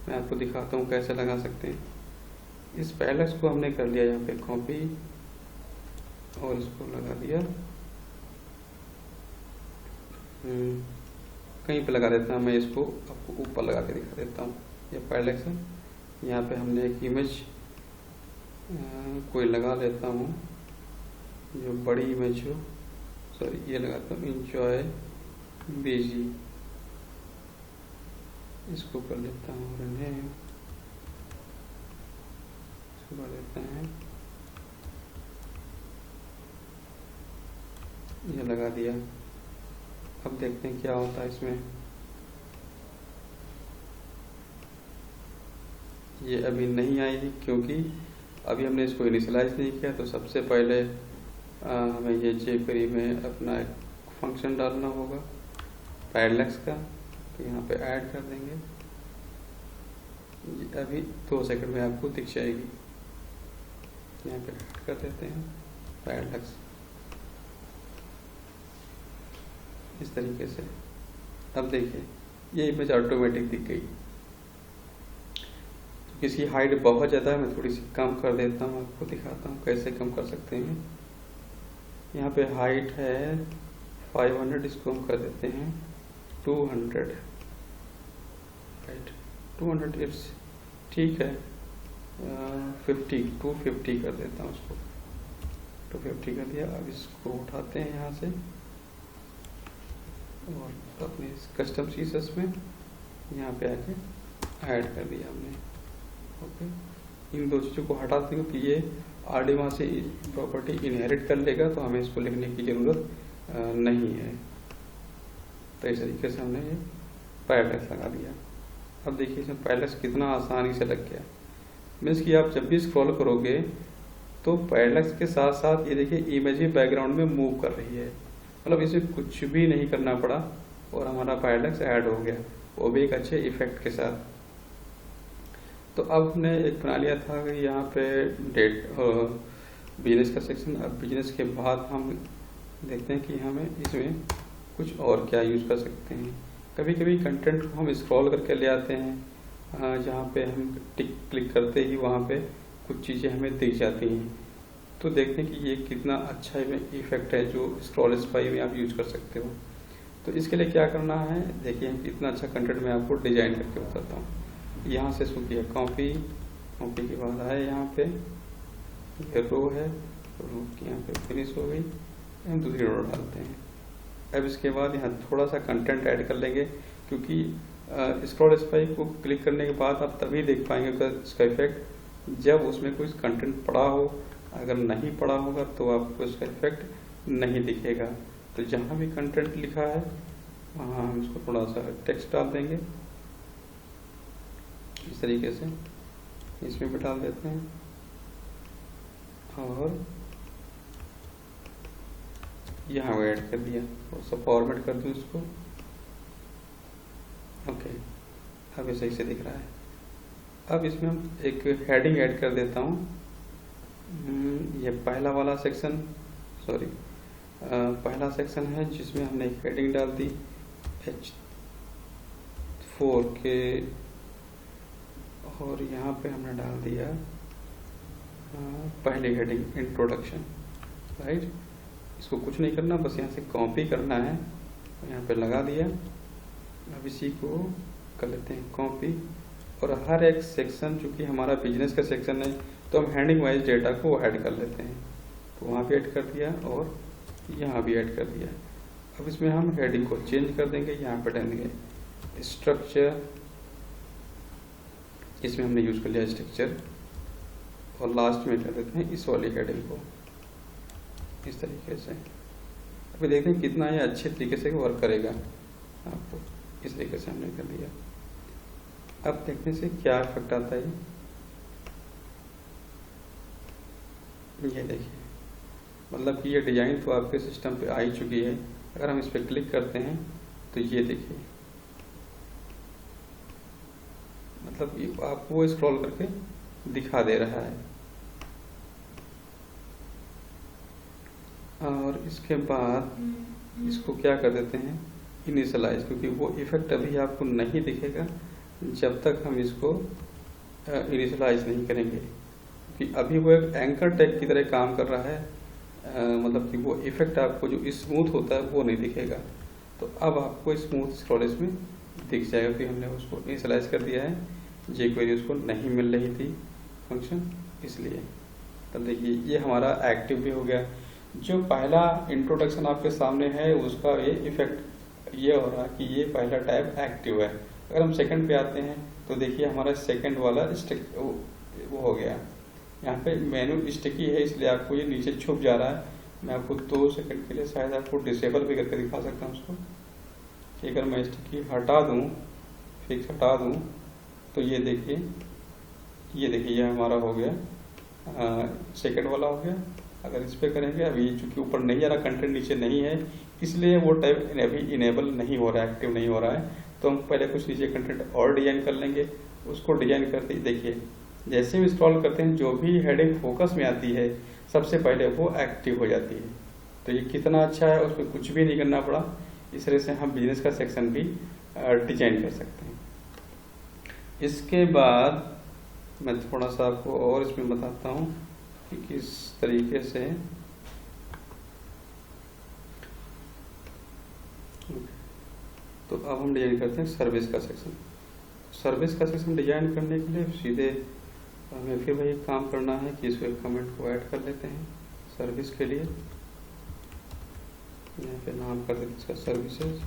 Speaker 1: मैं आपको दिखाता हूँ कैसे लगा सकते हैं। इस पैडलक्स को हमने कर लिया यहाँ पे कॉपी, और इसको लगा दिया कहीं पे लगा देता हूँ। मैं इसको आपको ऊपर लगा के दिखा देता हूँ। ये पैडलक्स है, यहाँ पे हमने एक इमेज कोई लगा लेता हूँ जो बड़ी इमेज हो, सॉरी ये लगाता हूँ इंजॉय बीजी, इसको कर लेता हूँ rename, इसको कर देते हैं, ये लगा दिया। अब देखते हैं क्या होता है इसमें। ये अभी नहीं आई क्योंकि अभी हमने इसको इनिशियलाइज नहीं किया। तो सबसे पहले हमें ये jQuery में अपना एक फंक्शन डालना होगा पैरालेक्स का, तो यहाँ पे ऐड कर देंगे। ये अभी 2 सेकंड में आपको दिख जाएगी। यहाँ पे ऐड कर देते हैं पैरालेक्स इस तरीके से। अब देखिए ये इमेज ऑटोमेटिक दिख गई। तो इसकी हाइट बहुत ज़्यादा है, मैं थोड़ी सी कम कर देता हूँ, आपको दिखाता हूँ कैसे कम कर सकते हैं। यहाँ पे हाइट है 500, इसको हम कर देते हैं 200, राइट 200 इट्स ठीक है। 250 कर देता हूँ उसको, 250 कर दिया। अब इसको उठाते हैं यहाँ से और अपने कस्टम सीसस में यहाँ पे आके ऐड कर दिया हमने। ओके, इन दो चीज़ों को हटा देंगे तो ये आर्डिमा से प्रॉपर्टी इनहेरिट कर लेगा, तो हमें इसको लिखने की ज़रूरत नहीं है। तो इस तरीके से हमने ये पैरालेक्स लगा दिया। अब देखिए इसमें पैरालेक्स कितना आसानी से लग गया। मीन्स कि आप जब भी स्क्रॉल करोगे तो पैरालेक्स के साथ साथ ये देखिए इमेज भी बैकग्राउंड में मूव कर रही है। मतलब इसमें कुछ भी नहीं करना पड़ा और हमारा पैरालेक्स ऐड हो गया, वो भी एक अच्छे इफेक्ट के साथ। तो अब हमने एक बना लिया था कि यहाँ पे डेट बिजनेस का सेक्शन। अब बिजनेस के बाद हम देखते हैं कि हमें इसमें कुछ और क्या यूज़ कर सकते हैं। कभी कभी कंटेंट को हम स्क्रॉल करके ले आते हैं, जहाँ पे हम टिक क्लिक करते ही वहाँ पे कुछ चीज़ें हमें दिख जाती हैं। तो देखते हैं कि ये कितना अच्छा इफेक्ट है जो स्क्रॉल स्पाई में आप यूज कर सकते हो। तो इसके लिए क्या करना है, देखिए कितना अच्छा कंटेंट मैं आपको डिजाइन करके बताता हूँ। यहाँ से शुरू किया कॉपी के बाद आए यहाँ पे ये रो है, रो की यहाँ पे फिनिश हो गई, हम दूसरी रो डालते हैं। अब इसके बाद यहाँ थोड़ा सा कंटेंट ऐड कर लेंगे, क्योंकि स्क्रॉल स्पाई को क्लिक करने के बाद आप तभी देख पाएंगे इसका इफेक्ट जब उसमें कोई कंटेंट पड़ा हो। अगर नहीं पड़ा होगा तो आपको इसका इफेक्ट नहीं दिखेगा। तो जहाँ भी कंटेंट लिखा है वहाँ हम इसको थोड़ा सा टेक्स्ट डाल देंगे, इस तरीके से इसमें भी डाल देते हैं और यहाँ वो ऐड कर दिया। थोड़ा सा फॉर्मेट कर दूँ इसको। ओके, अब ये सही से दिख रहा है। अब इसमें हम एक हेडिंग ऐड कर देता हूँ। ये पहला वाला सेक्शन, पहला सेक्शन है जिसमें हमने एक हेडिंग डाल दी H4 के, और यहाँ पे हमने डाल दिया पहली हेडिंग इंट्रोडक्शन, राइट। इसको कुछ नहीं करना, बस यहाँ से कॉपी करना है, यहाँ पे लगा दिया। अब इसी को कर लेते हैं कॉपी, और हर एक सेक्शन चूँकि हमारा बिजनेस का सेक्शन है तो हम हेडिंग वाइज डेटा को ऐड कर लेते हैं। तो वहाँ पे ऐड कर दिया और यहाँ भी ऐड कर दिया। अब इसमें हम हेडिंग को चेंज कर देंगे, यहाँ पे डालेंगे स्ट्रक्चर, इसमें हमने यूज कर लिया स्ट्रक्चर, और लास्ट में कर देते हैं इस वाली हेडिंग को इस तरीके से। अभी देखते हैं कितना ये अच्छे तरीके से वर्क करेगा आपको। इस तरीके से हमने कर दिया। अब देखने से क्या इफेक्ट आता है। ये देखिए, मतलब कि ये डिजाइन तो आपके सिस्टम पे आ ही चुकी है। अगर हम इस पर क्लिक करते हैं तो ये देखिए, मतलब ये आपको वो स्क्रॉल करके दिखा दे रहा है। और इसके बाद इसको क्या कर देते हैं इनिशियलाइज, क्योंकि वो इफेक्ट अभी आपको नहीं दिखेगा जब तक हम इसको इनिशियलाइज नहीं करेंगे, क्योंकि अभी वो एक एंकर टैग की तरह काम कर रहा है। मतलब कि वो इफेक्ट आपको जो स्मूथ होता है वो नहीं दिखेगा। तो अब आपको स्मूथ स्क्रॉल इसमें दिख जाएगा कि हमने उसको इनिशियलाइज कर दिया है। jQuery उसको नहीं मिल रही थी फंक्शन, इसलिए। तब देखिए ये हमारा एक्टिव भी हो गया। जो पहला इंट्रोडक्शन आपके सामने है उसका ये इफेक्ट ये हो रहा है कि ये पहला टैब एक्टिव है, अगर हम सेकंड पे आते हैं तो देखिए हमारा सेकंड वाला स्टिक वो हो गया। यहाँ पे मेनू स्टिकी है इसलिए आपको ये नीचे छुप जा रहा है। मैं आपको 2 सेकंड के लिए शायद आपको डिसेबल भी करके दिखा सकता हूँ उसको कि अगर मैं स्टिकी हटा दूँ, फिक्स हटा दूँ, तो ये देखिए ये हमारा हो गया सेकंड वाला हो गया। अगर इस पे करेंगे, अभी चूंकि ऊपर नहीं आ रहा, कंटेंट नीचे नहीं है, इसलिए वो टाइप अभी इनेबल नहीं हो रहा है, एक्टिव नहीं हो रहा है। तो हम पहले कुछ नीचे कंटेंट और डिजाइन कर लेंगे। उसको डिजाइन करते ही देखिए जैसे हम इंस्टॉल करते हैं जो भी हेडिंग फोकस में आती है सबसे पहले वो एक्टिव हो जाती है। तो ये कितना अच्छा है, उसमें कुछ भी नहीं करना पड़ा। इस तरह से हम बिजनेस का सेक्शन भी डिजाइन कर सकते हैं। इसके बाद मैं थोड़ा सा आपको और इसमें बताता हूँ कि किस तरीके से तो अब हम डिजाइन करते हैं सर्विस का सेक्शन। सर्विस का सेक्शन डिजाइन करने के लिए सीधे हमें फिर वही काम करना है कि इसको एक कमेंट को ऐड कर लेते हैं सर्विस के लिए। यहाँ पे नाम कर देते हैं इसका सर्विसेज,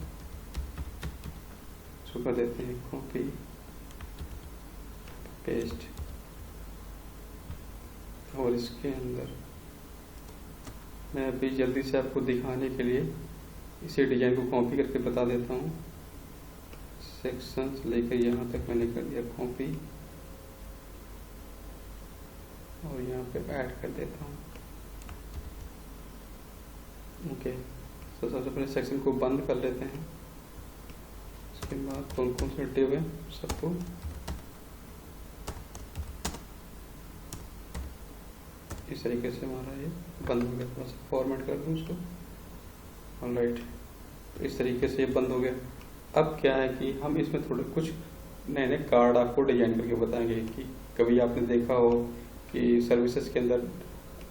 Speaker 1: इसको कर देते हैं कॉपी पेस्ट, और इसके अंदर मैं अभी जल्दी से आपको दिखाने के लिए इसी डिजाइन को कॉपी करके बता देता हूँ। सेक्शंस लेकर यहाँ तक मैंने कर दिया कॉपी और यहाँ पे ऐड कर देता हूँ। ओके, तो सबसे पहले सेक्शन को बंद कर लेते हैं। उसके बाद कौन कौन से डिव है सबको इस तरीके से हमारा ये बंद हो गया। थोड़ा सा फॉर्मेट कर दूँ उसको। ऑलराइट, तो इस तरीके से ये बंद हो गया। अब क्या है कि हम इसमें थोड़े कुछ नए नए कार्ड आपको डिजाइन करके बताएंगे कि कभी आपने देखा हो कि सर्विसेज के अंदर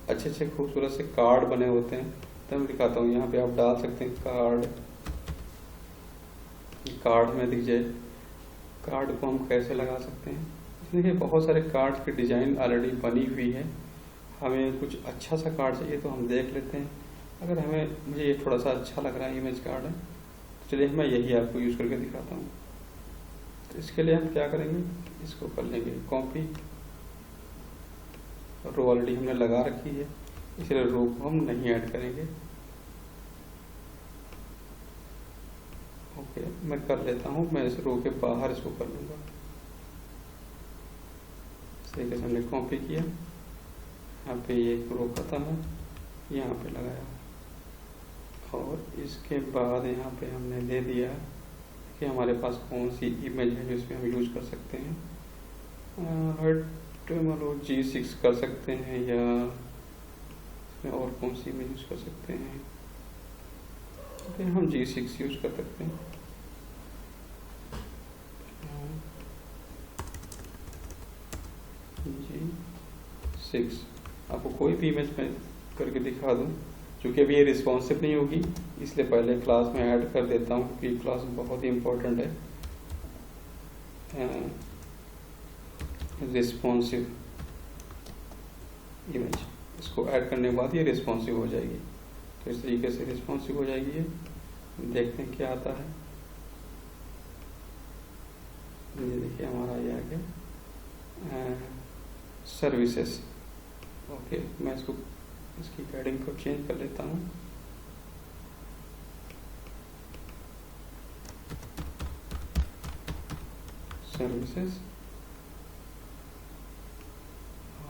Speaker 1: अच्छे अच्छे खूबसूरत से कार्ड बने होते हैं। तो मैं दिखाता हूँ, यहाँ पे आप डाल सकते हैं कार्ड में दीजिए कार्ड को हम कैसे लगा सकते हैं। देखिए बहुत सारे कार्ड की डिजाइन ऑलरेडी बनी हुई है। हमें कुछ अच्छा सा कार्ड चाहिए तो हम देख लेते हैं। अगर मुझे ये थोड़ा सा अच्छा लग रहा है, इमेज कार्ड है, तो चलिए मैं यही आपको यूज़ करके दिखाता हूँ। तो इसके लिए हम क्या करेंगे, इसको कर लेंगे कॉपी। रो ऑलरेडी हमने लगा रखी है इसलिए रो को हम नहीं ऐड करेंगे। ओके, मैं कर लेता हूँ, मैं इस रो के बाहर इसको कर लूँगा। इस तरीके से हमने कॉपी किया, यहाँ पे ये रो खत्म है, यहाँ पे लगाया और इसके बाद यहाँ पे हमने दे दिया कि हमारे पास कौन सी इमेज है जिसमें हम यूज कर सकते हैं। मतलब G6 कर सकते हैं या इसमें और कौन सी इमेज यूज कर सकते हैं। तो हम G6 यूज कर सकते हैं। G6 आपको कोई भी इमेज में करके दिखा दूं, क्योंकि अभी ये रिस्पॉन्सिव नहीं होगी इसलिए पहले क्लास में ऐड कर देता हूँ क्योंकि क्लास बहुत ही इम्पोर्टेंट है। रिस्पॉन्सिव इमेज, इसको ऐड करने के बाद ये रिस्पॉन्सिव हो जाएगी। तो इस तरीके से रिस्पॉन्सिव हो जाएगी ये। देखते हैं क्या आता है। ये देखिए हमारा ये आ गया सर्विसेज। ओके, मैं इसकी हेडिंग को चेंज कर लेता हूँ। सर्विसेज,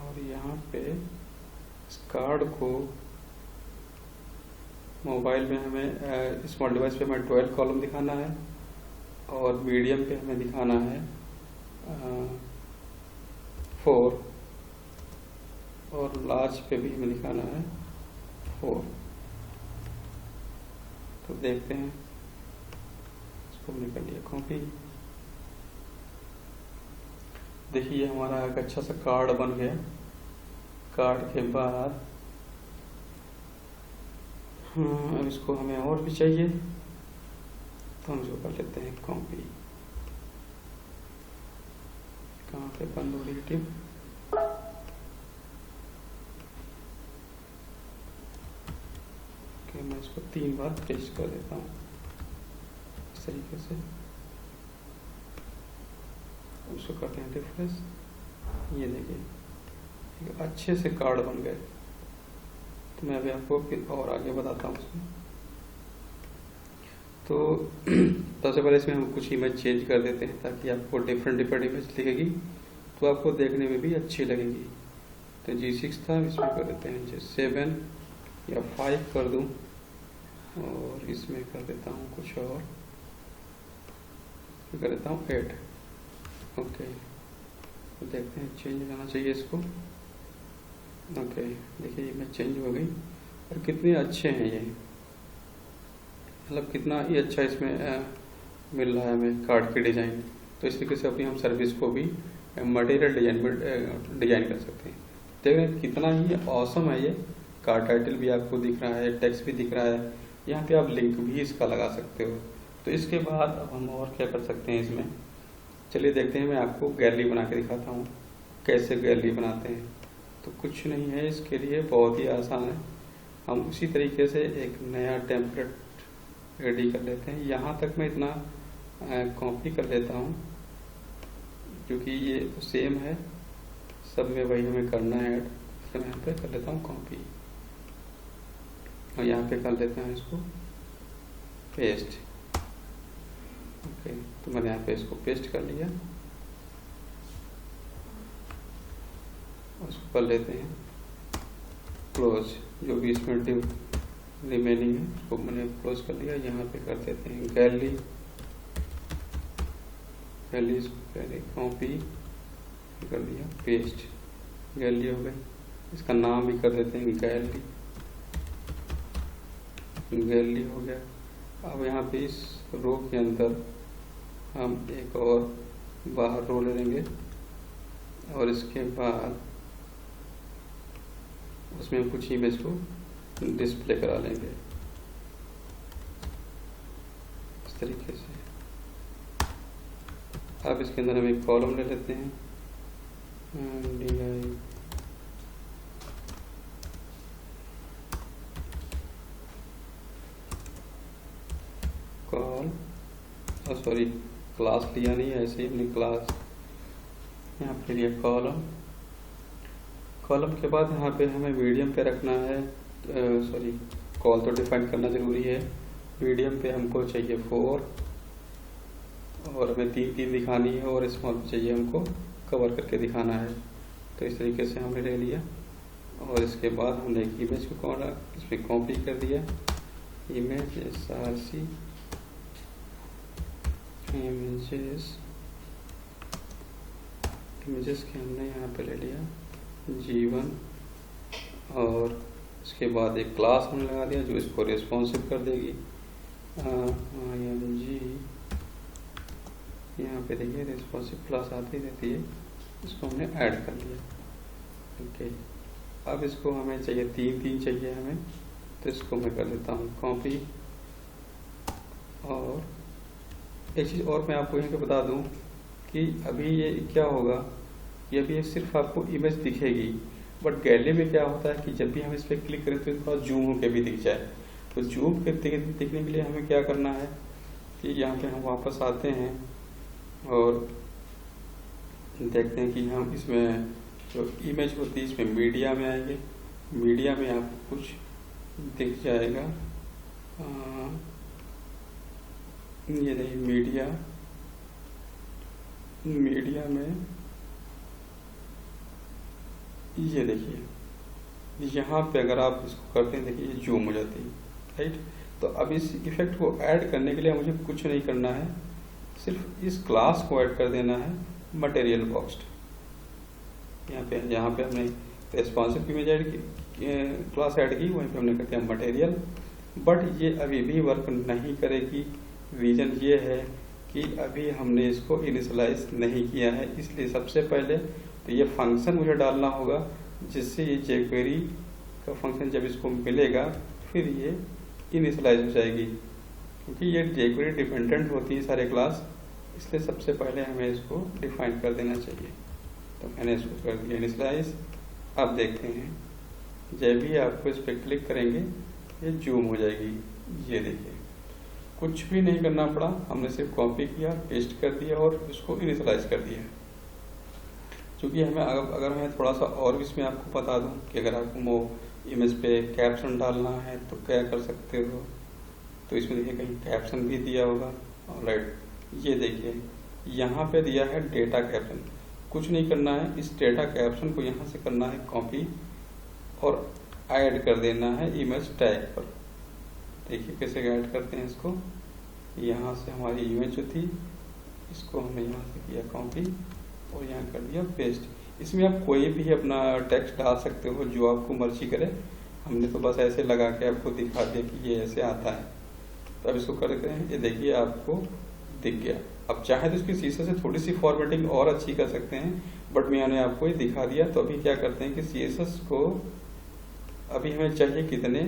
Speaker 1: और यहाँ पे इस कार्ड को मोबाइल में हमें स्मॉल डिवाइस पे हमें 12 कॉलम दिखाना है और मीडियम पे हमें दिखाना है 4 और लार्ज पे भी हमें दिखाना है 4। तो देखते हैं, इसको हमने कर लिया कॉपी। देखिए हमारा एक अच्छा सा कार्ड बन गया। कार्ड के बाद अब इसको हमें और भी चाहिए तो हम इसको कर लेते हैं कॉपी। कहाँ पे बंद हो रही है टिप? मैं इसको 3 बार पेस्ट कर देता हूँ इस तरीके से। उसको करते हैं रिफ्रेश। ये देखिए अच्छे से कार्ड बन गए। तो मैं अभी आपको फिर और आगे बताता हूँ उसमें। तो सबसे पहले इसमें हम कुछ इमेज चेंज कर देते हैं ताकि आपको डिफरेंट इमेज दिखेगी, तो आपको देखने में भी अच्छी लगेगी। तो G6 था, इसमें कर देते हैं 7 या 5 कर दूं, और इसमें कर देता हूँ कुछ और, कर देता हूँ 8। ओके, तो देखते हैं चेंज हो जाना चाहिए इसको। ओके, देखिए इमेज चेंज हो गई। और कितने अच्छे हैं ये, मतलब कितना ही अच्छा इसमें मिल रहा है हमें कार्ड की डिज़ाइन। तो इस तरीके से अपनी हम सर्विस को भी मटेरियल डिजाइन में डिजाइन कर सकते हैं। देख रहे हैं कितना ही ऑसम है ये। कार्ड टाइटल भी आपको दिख रहा है, टेक्स्ट भी दिख रहा है, यहाँ पे आप लिंक भी इसका लगा सकते हो। तो इसके बाद अब हम और क्या कर सकते हैं इसमें, चलिए देखते हैं। मैं आपको गैलरी बना के दिखाता हूँ कैसे गैलरी बनाते हैं। तो कुछ नहीं है इसके लिए, बहुत ही आसान है। हम उसी तरीके से एक नया टेम्पलेट रेडी कर लेते हैं। यहाँ तक मैं इतना कॉपी कर लेता हूँ क्योंकि ये तो सेम है, सब में वही हमें करना है ऐड। तो मैं यहाँ पे कर लेता हूँ कॉपी, और यहाँ पे कर लेते हैं इसको पेस्ट। ओके, तो मैंने यहाँ पे इसको पेस्ट कर लिया। उसको कर लेते हैं क्लोज, जो भी इसमें रिमेनिंग है उसको मैंने क्लोज कर लिया। यहाँ पे कर देते हैं गैलरी, इसको पहले कॉपी कर दिया, पेस्ट, गैलरी हो गई। इसका नाम भी कर देते हैं गैलरी, गैलरी हो गया। अब यहाँ पे इस रो के अंदर हम एक और बाहर रो ले लेंगे, और इसके बाद उसमें कुछ इमेज को डिस्प्ले करा लेंगे इस तरीके से। अब इसके अंदर हम एक कॉलम ले लेते हैं, सॉरी क्लास लिया नहीं, ऐसे ही अपनी क्लास यहाँ पे लिया कॉलम। कॉलम के बाद यहाँ पे हमें मीडियम पे रखना है, सॉरी कॉल तो डिफाइन करना जरूरी है। मीडियम पे हमको चाहिए 4, और हमें 3 दिखानी है, और स्मॉल पे चाहिए हमको कवर करके दिखाना है। तो इस तरीके से हमने ले लिया, और इसके बाद हमने एक इमेज को इस पर कॉपी कर दिया, इमेज SRC इमेजेस के हमने यहाँ पे ले लिया G1, और इसके बाद एक क्लास हमने लगा दिया जो इसको रिस्पॉन्सिव कर देगी IMG। यहाँ पे देखिए रिस्पॉन्सिव क्लास आती रहती है, इसको हमने ऐड कर लिया। ओके, अब इसको हमें चाहिए 3 चाहिए हमें, तो इसको मैं कर देता हूँ कॉपी। और एक चीज़ और मैं आपको यहाँ पे बता दूँ कि अभी ये क्या होगा कि अभी ये सिर्फ आपको इमेज दिखेगी, बट गैलरी में क्या होता है कि जब भी हम इस पर क्लिक करें तो थोड़ा जूम होकर भी दिख जाए। तो जूम के दिखने के लिए हमें क्या करना है कि यहाँ पे हम वापस आते हैं और देखते हैं कि हम इसमें जो इमेज होती है इसमें मीडिया में आएंगे। मीडिया में आपको कुछ दिख जाएगा, ये नहीं मीडिया में ये देखिए यहाँ पे अगर आप इसको करते हैं, देखिए ये जूम हो जाती है, राइट। तो अब इस इफेक्ट को ऐड करने के लिए मुझे कुछ नहीं करना है, सिर्फ इस क्लास को ऐड कर देना है मटेरियल बॉक्स्ड। यहाँ पे जहाँ पे हमने रेस्पॉन्सिव इमेज ऐड की क्लास ऐड की, वहीं पे हमने कहते हैं मटेरियल। बट ये अभी भी वर्क नहीं करेगी। रीजन ये है कि अभी हमने इसको इनिशियलाइज नहीं किया है, इसलिए सबसे पहले तो ये फंक्शन मुझे डालना होगा जिससे ये jQuery का फंक्शन जब इसको मिलेगा फिर ये इनिशियलाइज हो जाएगी, क्योंकि ये jQuery डिपेंडेंट होती है सारे क्लास, इसलिए सबसे पहले हमें इसको डिफाइन कर देना चाहिए। तो मैंने इसको कर दिया इनिशियलाइज। अब देखते हैं जब भी आपको इस पर क्लिक करेंगे ये जूम हो जाएगी। ये देखिए कुछ भी नहीं करना पड़ा, हमने सिर्फ कॉपी किया, पेस्ट कर दिया और इसको इनिशियलाइज कर दिया। क्योंकि हमें अगर मैं थोड़ा सा और भी इसमें आपको बता दूं कि अगर आपको इमेज पे कैप्शन डालना है तो क्या कर सकते हो। तो इसमें देखिए कहीं कैप्शन भी दिया होगा। ऑलराइट, ये देखिए यहाँ पे दिया है डेटा कैप्शन। कुछ नहीं करना है, इस डेटा कैप्शन को यहाँ से करना है कॉपी और ऐड कर देना है इमेज टैग पर। देखिए कैसे ऐड करते हैं इसको। यहाँ से हमारी इमेज जो थी इसको हमने यहाँ से किया कॉपी और यहाँ कर दिया पेस्ट। इसमें आप कोई भी अपना टेक्स्ट डाल सकते हो जो आपको मर्जी करे। हमने तो बस ऐसे लगा के आपको दिखा दिया कि ये ऐसे आता है। तो अब इसको करते हैं, ये देखिए आपको दिख गया। अब चाहे तो इसकी शीशे से थोड़ी सी फॉर्मेटिंग और अच्छी कर सकते हैं, बट मैंने आपको ये दिखा दिया। तो अभी क्या करते हैं कि CSS को अभी हमें चाहिए कितने,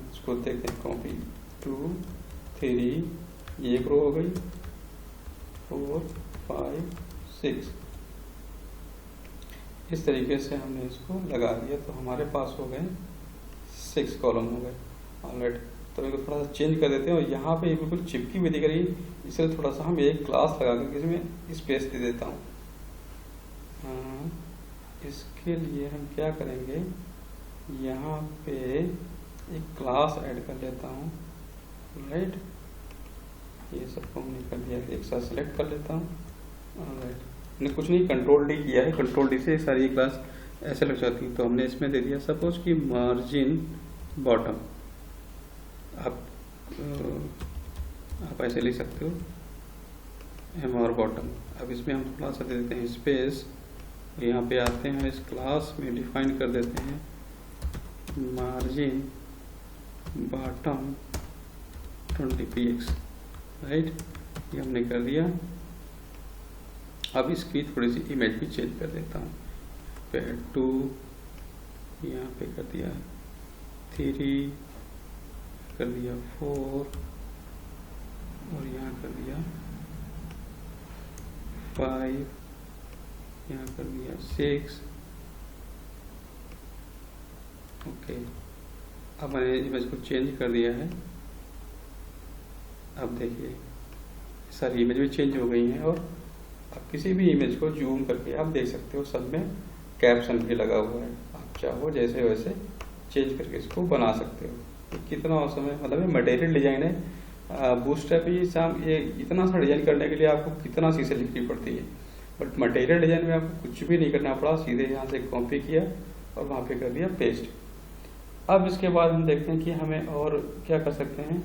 Speaker 1: इसको देखते हैं कॉपी 2 3, ये एक रो हो गई, 4 5 6। इस तरीके से हमने इसको लगा दिया तो हमारे पास हो गए 6 कॉलम हो गए। ऑलराइट, तो इनको थोड़ा सा चेंज कर देते हैं और यहाँ पे बिल्कुल चिपकी हुई दिख रही है, इसलिए थोड़ा सा हम एक क्लास लगा करके इसमें स्पेस दे देता हूँ। इसके लिए हम क्या करेंगे, यहाँ पे एक क्लास ऐड कर लेता हूँ। राइट, ये सबको हमने कर दिया, एक साथ सेलेक्ट कर लेता हूँ। राइट, हमने कुछ नहीं, कंट्रोल डी किया है, कंट्रोल डी से सारी क्लास ऐसे लग जाती है। तो हमने इसमें दे दिया सपोज कि मार्जिन बॉटम। आप ऐसे लिख सकते हो एम और बॉटम। अब इसमें हम थोड़ा सा दे देते हैं स्पेस, यहाँ पे आते हैं इस क्लास में डिफाइन कर देते हैं मार्जिन बॉटम 20 px। राइट, ये हमने कर दिया। अब इसकी थोड़ी सी इमेज भी चेंज कर देता हूँ। 2 यहाँ पे कर दिया 3, कर दिया 4 और यहाँ कर दिया 5, यहाँ कर दिया 6। ओके, अब मैंने इमेज को चेंज कर दिया है। अब देखिए सारी इमेज भी चेंज हो गई हैं और अब किसी भी इमेज को जूम करके आप देख सकते हो, सब में कैप्शन भी लगा हुआ है। आप चाहो जैसे वैसे चेंज करके इसको बना सकते हो। कितना औसम है, मतलब मटेरियल डिजाइन है। बूटस्ट्रैप ये इतना सा डिजाइन करने के लिए आपको कितना चीजें लिखनी पड़ती है, बट मटेरियल डिजाइन में आपको कुछ भी नहीं करना पड़ा, सीधे यहाँ से कॉपी किया और वहाँ पे कर दिया पेस्ट। अब इसके बाद हम देखते हैं कि हमें और क्या कर सकते हैं।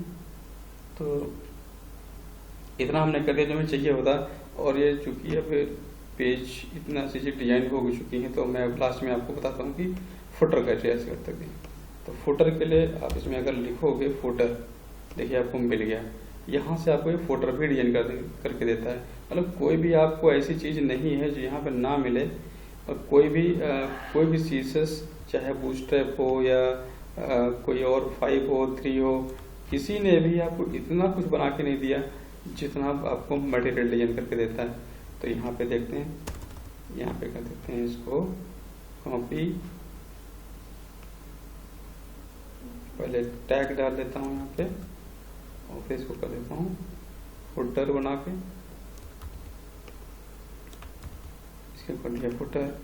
Speaker 1: तो इतना हमने कर दिया जो हमें चाहिए होता। और ये चूंकि अब पेज इतना चीजें डिजाइन हो चुकी हैं, तो मैं लास्ट में आपको बताता हूँ कि फुटर कैसे ऐसे कर सकते हैं। तो फुटर के लिए आप इसमें अगर लिखोगे फुटर, देखिए आपको मिल गया। यहाँ से आपको ये फुटर भी डिजाइन करके देता है। मतलब कोई भी आपको ऐसी चीज नहीं है जो यहाँ पे ना मिले। और कोई भी CSS चाहे बूटस्ट्रैप हो या कोई और 5 हो 3 हो, किसी ने भी आपको इतना कुछ बना के नहीं दिया जितना आपको मटेरियल डिजाइन करके देता है। तो यहाँ पे देखते हैं, यहाँ पे कर देते हैं इसको कॉपी, पहले टैग डाल देता हूँ यहाँ पे और फिर इसको कर देता हूँ फुटर बना के, इसके कर दिया फुटर।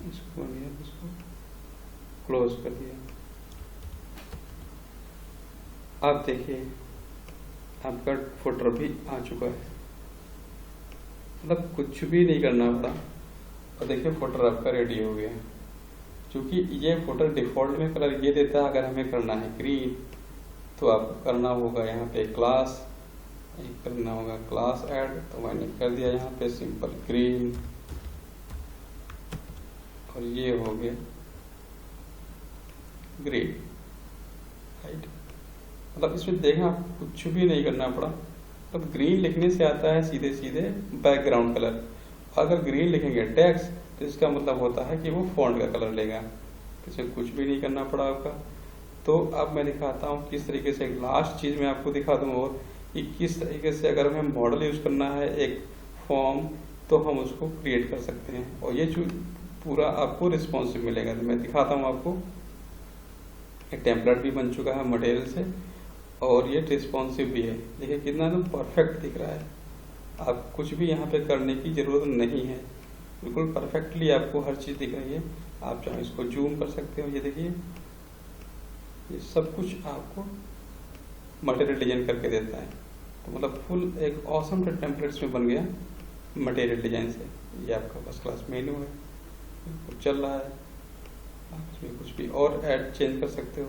Speaker 1: इसको क्लोज कर दिया। आप देखिए आपका फुटर भी आ चुका है, मतलब कुछ भी नहीं करना पड़ा। और देखिए फुटर आपका रेडी हो गया। क्योंकि ये फुटर डिफॉल्ट में कलर ये देता है। अगर हमें करना है ग्रीन तो आपको करना होगा यहाँ पे क्लास, करना होगा क्लास ऐड। तो मैंने कर दिया यहाँ पे सिंपल ग्रीन और ये हो गया ग्रीन। राइट, मतलब इसमें देखना कुछ भी नहीं करना पड़ा। मतलब ग्रीन लिखने से आता है सीधे सीधे बैकग्राउंड कलर। अगर ग्रीन लिखेंगे टेक्स्ट तो इसका मतलब होता है कि वो फॉन्ट का कलर लेगा। इसमें कुछ भी नहीं करना पड़ा आपका। तो अब मैं दिखाता हूँ किस तरीके से, लास्ट चीज मैं आपको दिखा दूँ और कि किस तरीके से अगर हमें मॉडल यूज करना है एक फॉर्म तो हम उसको क्रिएट कर सकते हैं और ये जो पूरा आपको रिस्पॉन्सिव मिलेगा। तो मैं दिखाता हूँ आपको। एक टेम्पलेट भी बन चुका है मटेरियल से और ये रिस्पॉन्सिव भी है। देखिए कितना एकदम परफेक्ट दिख रहा है। आप कुछ भी यहाँ पे करने की ज़रूरत नहीं है, बिल्कुल परफेक्टली आपको हर चीज़ दिख रही है। आप चाहे इसको जूम कर सकते हो। ये देखिए ये सब कुछ आपको मटेरियल डिजाइन करके देता है। तो मतलब फुल एक ऑसम टेम्पलेट्स में बन गया मटेरियल डिजाइन से। ये आपका फर्स्ट क्लास मेन्यू है, बिल्कुल चल रहा है। आप इसमें कुछ भी और ऐड चेंज कर सकते हो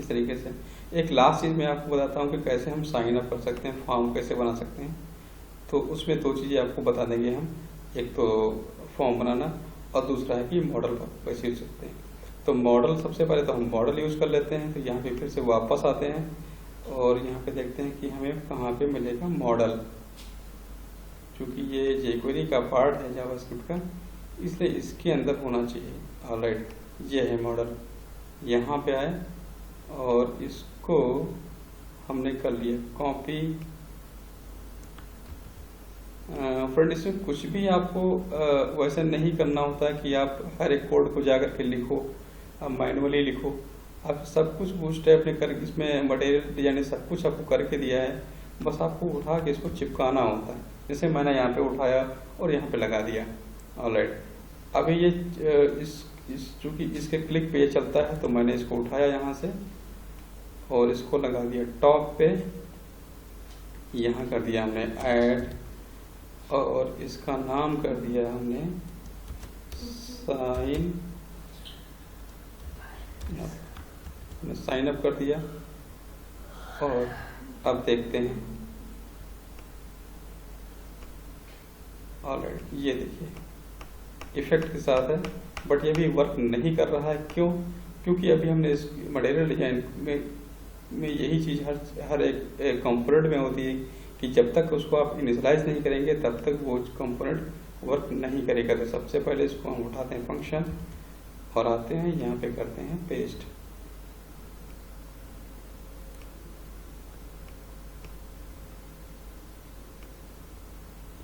Speaker 1: इस तरीके से। एक लास्ट चीज़ मैं आपको बताता हूँ कि कैसे हम साइन अप कर सकते हैं, फॉर्म कैसे बना सकते हैं। तो उसमें दो चीज़ें आपको बता देंगे हम, एक तो फॉर्म बनाना और दूसरा है कि मॉडल कैसे यूज सकते हैं। तो मॉडल सबसे पहले तो हम मॉडल यूज़ कर लेते हैं। तो यहाँ पे फिर से वापस आते हैं और यहाँ पे देखते हैं कि हमें कहाँ पे मिलेगा मॉडल। क्योंकि ये jQuery का पार्ट है जावास्क्रिप्ट का, इसलिए इसके अंदर होना चाहिए। ऑलराइट, ये है मॉडल। यहाँ पे आए और इसको हमने कर लिया कॉपी। फ्रेंड इसमें कुछ भी आपको वैसे नहीं करना होता है कि आप हर एक कोड को जाकर के लिखो, आप मैनुअली लिखो। आप सब कुछ बूटस्ट्रैप ने कर, इसमें मटेरियल डिजाइन सब कुछ आपको करके दिया है। बस आपको उठा के इसको चिपकाना होता है। जैसे मैंने यहाँ पे उठाया और यहाँ पे लगा दिया। ऑलराइट, अभी ये चूंकि इसके क्लिक पे ये चलता है, तो मैंने इसको उठाया यहाँ से और इसको लगा दिया टॉप पे। यहाँ कर दिया हमने ऐड और इसका नाम कर दिया हमने साइन अप कर दिया। और अब देखते हैं। ऑलराइट, ये देखिए इफेक्ट के साथ है, बट ये भी वर्क नहीं कर रहा है। क्यों? क्योंकि अभी हमने इस मटेरियल डिजाइन में यही चीज़ हर एक कंपोनेंट में होती है कि जब तक उसको आप इनिशियलाइज नहीं करेंगे तब तक वो कंपोनेंट वर्क नहीं करेगा। तो सबसे पहले इसको हम उठाते हैं फंक्शन और आते हैं यहाँ पे करते हैं पेस्ट।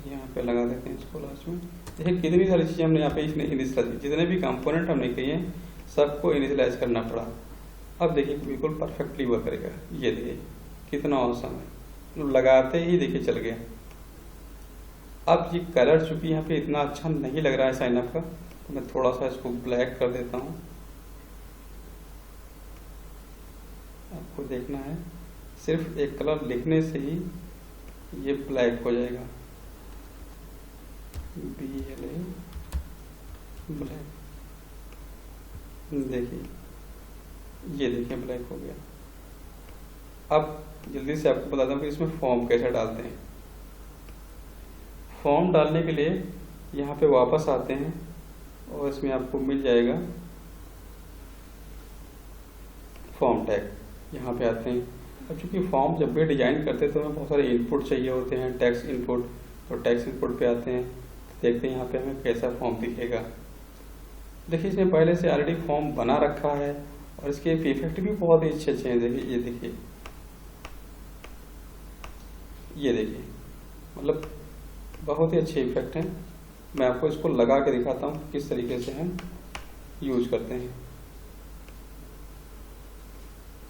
Speaker 1: यहाँ पे लगा देते हैं इसको लास्ट में। देखिए कितनी सारी चीज़ें हमने यहाँ पे इसने इनिशियलाइज, जितने भी कंपोनेंट हमने किए हैं सबको इनिशियलाइज करना पड़ा। अब देखिए बिल्कुल परफेक्टली वर्क करेगा। ये देखिए कितना औसम है, लगाते ही देखिए चल गया। अब ये कलर चूंकि यहाँ पे इतना अच्छा नहीं लग रहा है साइन अप का, तो मैं थोड़ा सा इसको ब्लैक कर देता हूँ। आपको देखना है सिर्फ एक कलर लिखने से ही ये ब्लैक हो जाएगा। BLA ब्लैक, देखिए ये देखिए ब्लैक हो गया। अब जल्दी से आपको बताता हूँ कि इसमें फॉर्म कैसे डालते हैं। फॉर्म डालने के लिए यहाँ पे वापस आते हैं और इसमें आपको मिल जाएगा फॉर्म टैग। यहाँ पे आते हैं। अब चूंकि फॉर्म जब भी डिजाइन करते हैं तो हमें बहुत सारे इनपुट चाहिए होते हैं, टेक्स्ट इनपुट। तो टेक्स्ट इनपुट पे आते हैं, देखते हैं यहाँ पे हमें कैसा फॉर्म दिखेगा। देखिए इसमें पहले से ऑलरेडी फॉर्म बना रखा है और इसके इफेक्ट भी बहुत ही अच्छे हैं। देखिए ये देखिए, ये देखिए, मतलब बहुत ही अच्छे इफेक्ट हैं। मैं आपको इसको लगा के दिखाता हूँ किस तरीके से हम यूज करते हैं।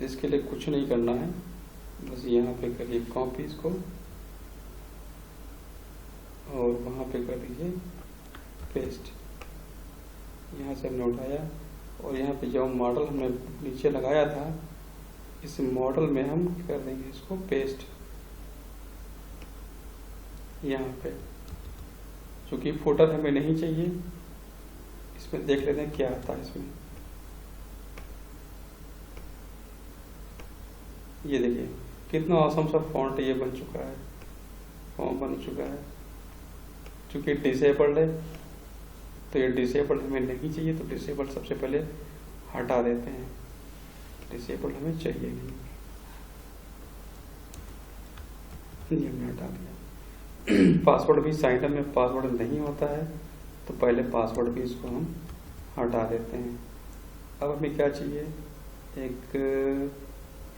Speaker 1: इसके लिए कुछ नहीं करना है, बस यहाँ पे करिए कॉपी इसको और वहाँ पे कर दीजिए पेस्ट। यहाँ से हमने उठाया और यहाँ पे जो मॉडल हमने नीचे लगाया था, इस मॉडल में हम कर देंगे इसको पेस्ट यहाँ पे। चूंकि फुटर हमें नहीं चाहिए, इसमें देख लेते हैं क्या आता है इसमें। ये देखिए कितना औसम सा फॉन्ट ये बन चुका है, फॉर्म बन चुका है। चूंकि डिसेबल्ड है तो ये डिसेबल्ड हमें नहीं चाहिए, तो डिसेबल्ड सबसे पहले हटा देते हैं। डिसेबल्ड हमें चाहिए नहीं, ये हमने हटा दिया। पासवर्ड भी साइन अप में पासवर्ड नहीं होता है, तो पहले पासवर्ड भी इसको हम हटा देते हैं। अब हमें क्या चाहिए, एक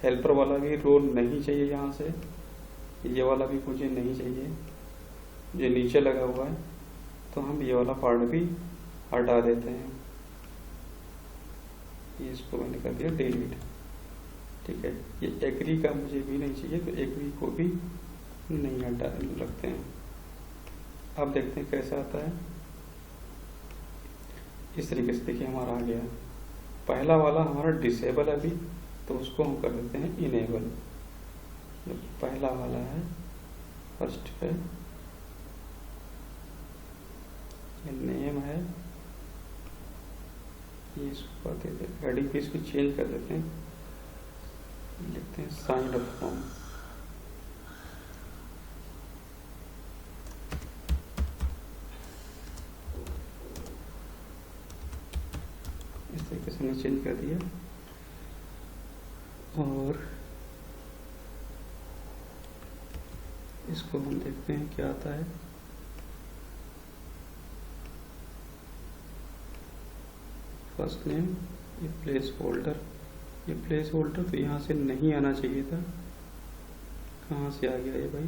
Speaker 1: हेल्पर वाला भी रोल नहीं चाहिए यहाँ से, ये वाला भी मुझे नहीं चाहिए, ये नीचे लगा हुआ है, तो हम ये वाला पार्ट भी हटा देते हैं। इसको मैंने कर दिया डिलीट। ठीक है, ये एग्री का मुझे भी नहीं चाहिए, तो एग्री को भी नहीं हटा रखते हैं। अब देखते हैं कैसा आता है। इस तरीके से देखिए हमारा आ गया। पहला वाला हमारा डिसेबल है अभी, तो उसको हम कर देते हैं इनेबल। जो पहला वाला है, फर्स्ट है, ये नेम है, ये इसको कर देते हैं हेडिंग पे, इसको चेंज कर देते हैं, लिखते हैं साइन अप फॉर्म। इस तरीके से हमने चेंज कर दिया। और इसको हम देखते हैं क्या आता है। फर्स्ट नेम, ये प्लेस होल्डर, ये प्लेस होल्डर तो यहाँ से नहीं आना चाहिए था, कहाँ से आ गया ये भाई,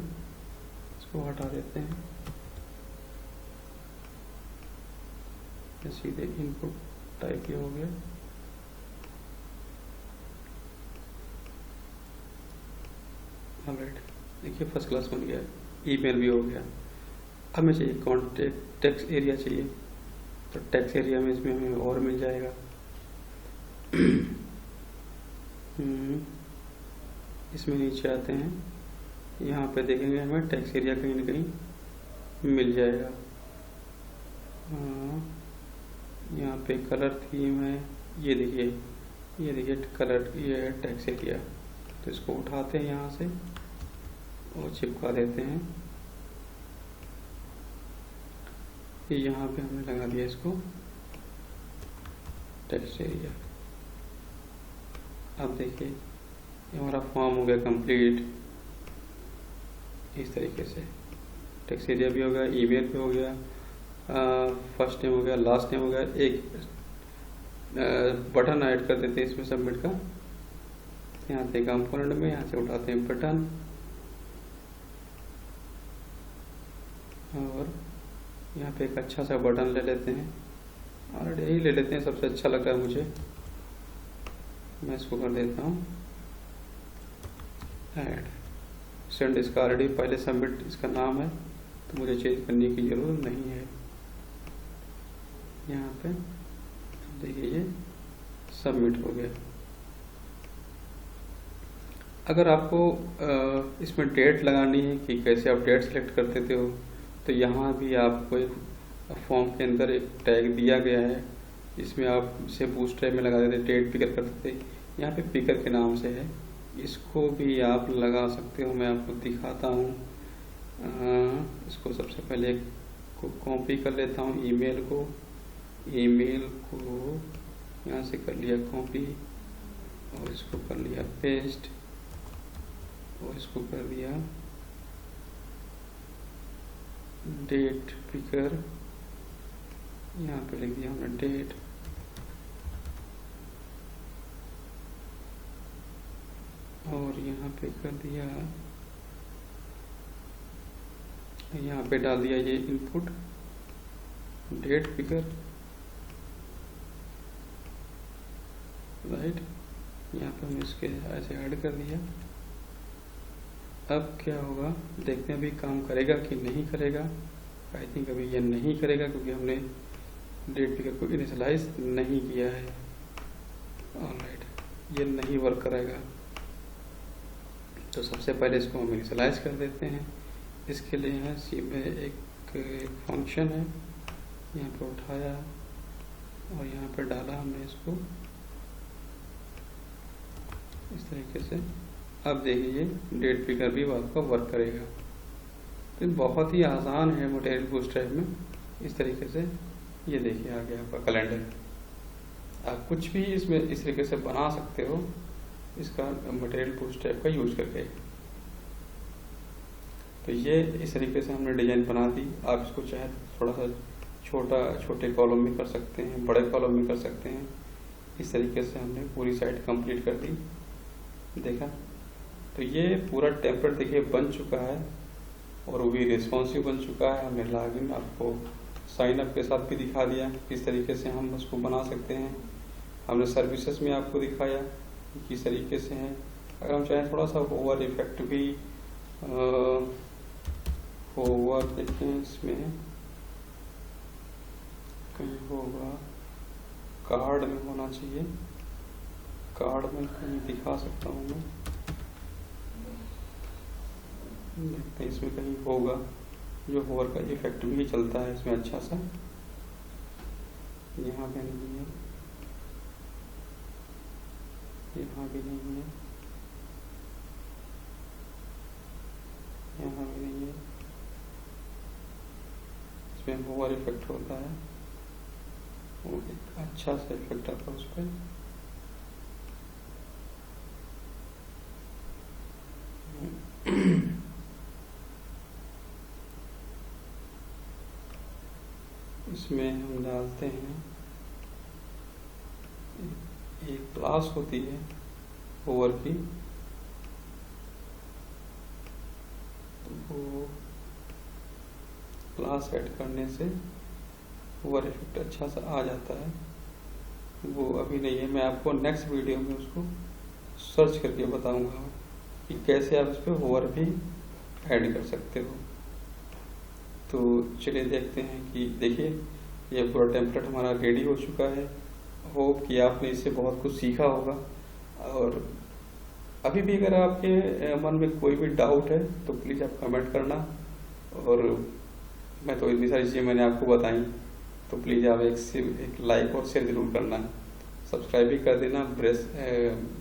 Speaker 1: इसको हटा देते हैं। ये सीधे इनपुट टाइप ये हो गया। ऑलराइट, देखिए फर्स्ट क्लास बन गया, ईमेल भी हो गया। अब हमें चाहिए कॉन्टेक्ट टेक्स्ट एरिया चाहिए, तो टेक्स्ट एरिया में इसमें हमें और मिल जाएगा। इसमें नीचे आते हैं, यहाँ पे देखेंगे हमें टेक्स्ट एरिया कहीं ना कहीं मिल जाएगा। यहाँ पे कलर थीम है, ये देखिए कलर, ये है टेक्स्ट एरिया। तो इसको उठाते हैं यहाँ से और चिपका देते हैं। यहाँ पे हमने लगा दिया इसको टेक्स्ट एरिया। अब देखिए ये हमारा फॉर्म हो गया कंप्लीट। इस तरीके से टेक्स्ट एरिया भी हो गया, ईमेल भी हो गया, फर्स्ट नेम हो गया, लास्ट नेम हो गया। एक बटन ऐड कर देते हैं इसमें सबमिट का। यहाँ से कंपोनेंट में, यहाँ से उठाते हैं बटन, और यहाँ पे एक अच्छा सा बटन ले लेते हैं, और यही ले लेते हैं, सबसे अच्छा लग रहा है मुझे। मैं इसको कर देता हूँ ऐड सेंड। इसका ऑलरेडी पहले सबमिट इसका नाम है, तो मुझे चेंज करने की जरूरत नहीं है। यहाँ पे देखिए ये सबमिट हो गया। अगर आपको इसमें डेट लगानी है कि कैसे आप डेट सेलेक्ट कर देते हो, तो यहाँ भी आपको एक फॉर्म के अंदर एक टैग दिया गया है, इसमें आप इसे बूटस्ट्रैप में लगा देते, डेट पिकर कर देते। यहाँ पे पिकर के नाम से है, इसको भी आप लगा सकते हो। मैं आपको दिखाता हूँ। इसको सबसे पहले कॉपी कर लेता हूँ, ईमेल को यहाँ से कर लिया कॉपी, और इसको कर लिया पेस्ट, और इसको कर दिया डेट पिकर, यहाँ पे लिख दिया हमने डेट, और यहाँ पे कर दिया, यहाँ पे डाल दिया ये इनपुट डेट पिकर, राइट। यहाँ पे हमने इसके ऐसे ऐड कर दिया। अब क्या होगा देखते हैं, अभी काम करेगा कि नहीं करेगा। आई थिंक अभी ये नहीं करेगा, क्योंकि हमने डेट पिकर को इनिशियलाइज नहीं किया है। ऑलराइट, ये नहीं वर्क करेगा। तो सबसे पहले इसको हम इनिशियलाइज कर देते हैं। इसके लिए है सी में एक फंक्शन है, यहाँ पे उठाया और यहाँ पे डाला हमने इसको इस तरीके से। अब देखिए डेट पिकर भी आपका वर्क करेगा। तो बहुत ही आसान है मटेरियल बूटस्ट्रैप में। इस तरीके से ये देखिए आ गया आपका कैलेंडर। आप कुछ भी इसमें इस तरीके से बना सकते हो इसका मटेरियल बूटस्ट्रैप का यूज करके। तो ये इस तरीके से हमने डिजाइन बना दी। आप इसको चाहे थोड़ा सा छोटे कॉलम में कर सकते हैं, बड़े कॉलम में कर सकते हैं। इस तरीके से हमने पूरी साइट कंप्लीट कर दी। देखा, तो ये पूरा टेम्पलेट देखिए बन चुका है, और वो भी रिस्पॉन्सिव बन चुका है। हमने लॉगिन आपको साइन अप के साथ भी दिखा दिया किस तरीके से हम उसको बना सकते हैं। हमने सर्विसेज में आपको दिखाया किस तरीके से हैं। अगर हम चाहें थोड़ा सा होवर इफेक्ट भी होवर देखें, इसमें कहीं होगा, कार्ड में होना चाहिए, कार्ड में कहीं दिखा सकता हूँ मैं, देखते हैं इसमें कहीं होगा जो होवर का इफेक्ट भी चलता है इसमें अच्छा सा। यहाँ पे नहीं है, यहाँ भी नहीं है, यहाँ भी नहीं है, इसमें होवर इफेक्ट होता है, वो एक अच्छा सा इफेक्ट आता है उस पर। इसमें हम डालते हैं, एक क्लास होती है होवर की, तो वो क्लास ऐड करने से होवर इफेक्ट अच्छा सा आ जाता है। वो अभी नहीं है, मैं आपको नेक्स्ट वीडियो में उसको सर्च करके बताऊंगा कि कैसे आप इस पर होवर भी ऐड कर सकते हो। तो चलिए देखते हैं कि देखिए ये पूरा टेम्पलेट हमारा रेडी हो चुका है। होप कि आपने इससे बहुत कुछ सीखा होगा, और अभी भी अगर आपके मन में कोई भी डाउट है तो प्लीज़ आप कमेंट करना। और मैं तो इतनी सारी चीज़ें मैंने आपको बताई, तो प्लीज़ आप एक लाइक और शेयर ज़रूर करना, सब्सक्राइब भी कर देना,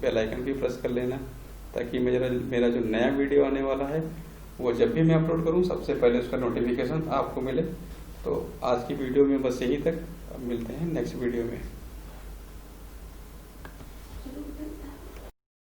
Speaker 1: बेल आइकन भी प्रेस कर लेना, ताकि मेरा जो नया वीडियो आने वाला है वो जब भी मैं अपलोड करूं सबसे पहले उसका नोटिफिकेशन आपको मिले। तो आज की वीडियो में बस यहीं तक, अब मिलते हैं नेक्स्ट वीडियो में।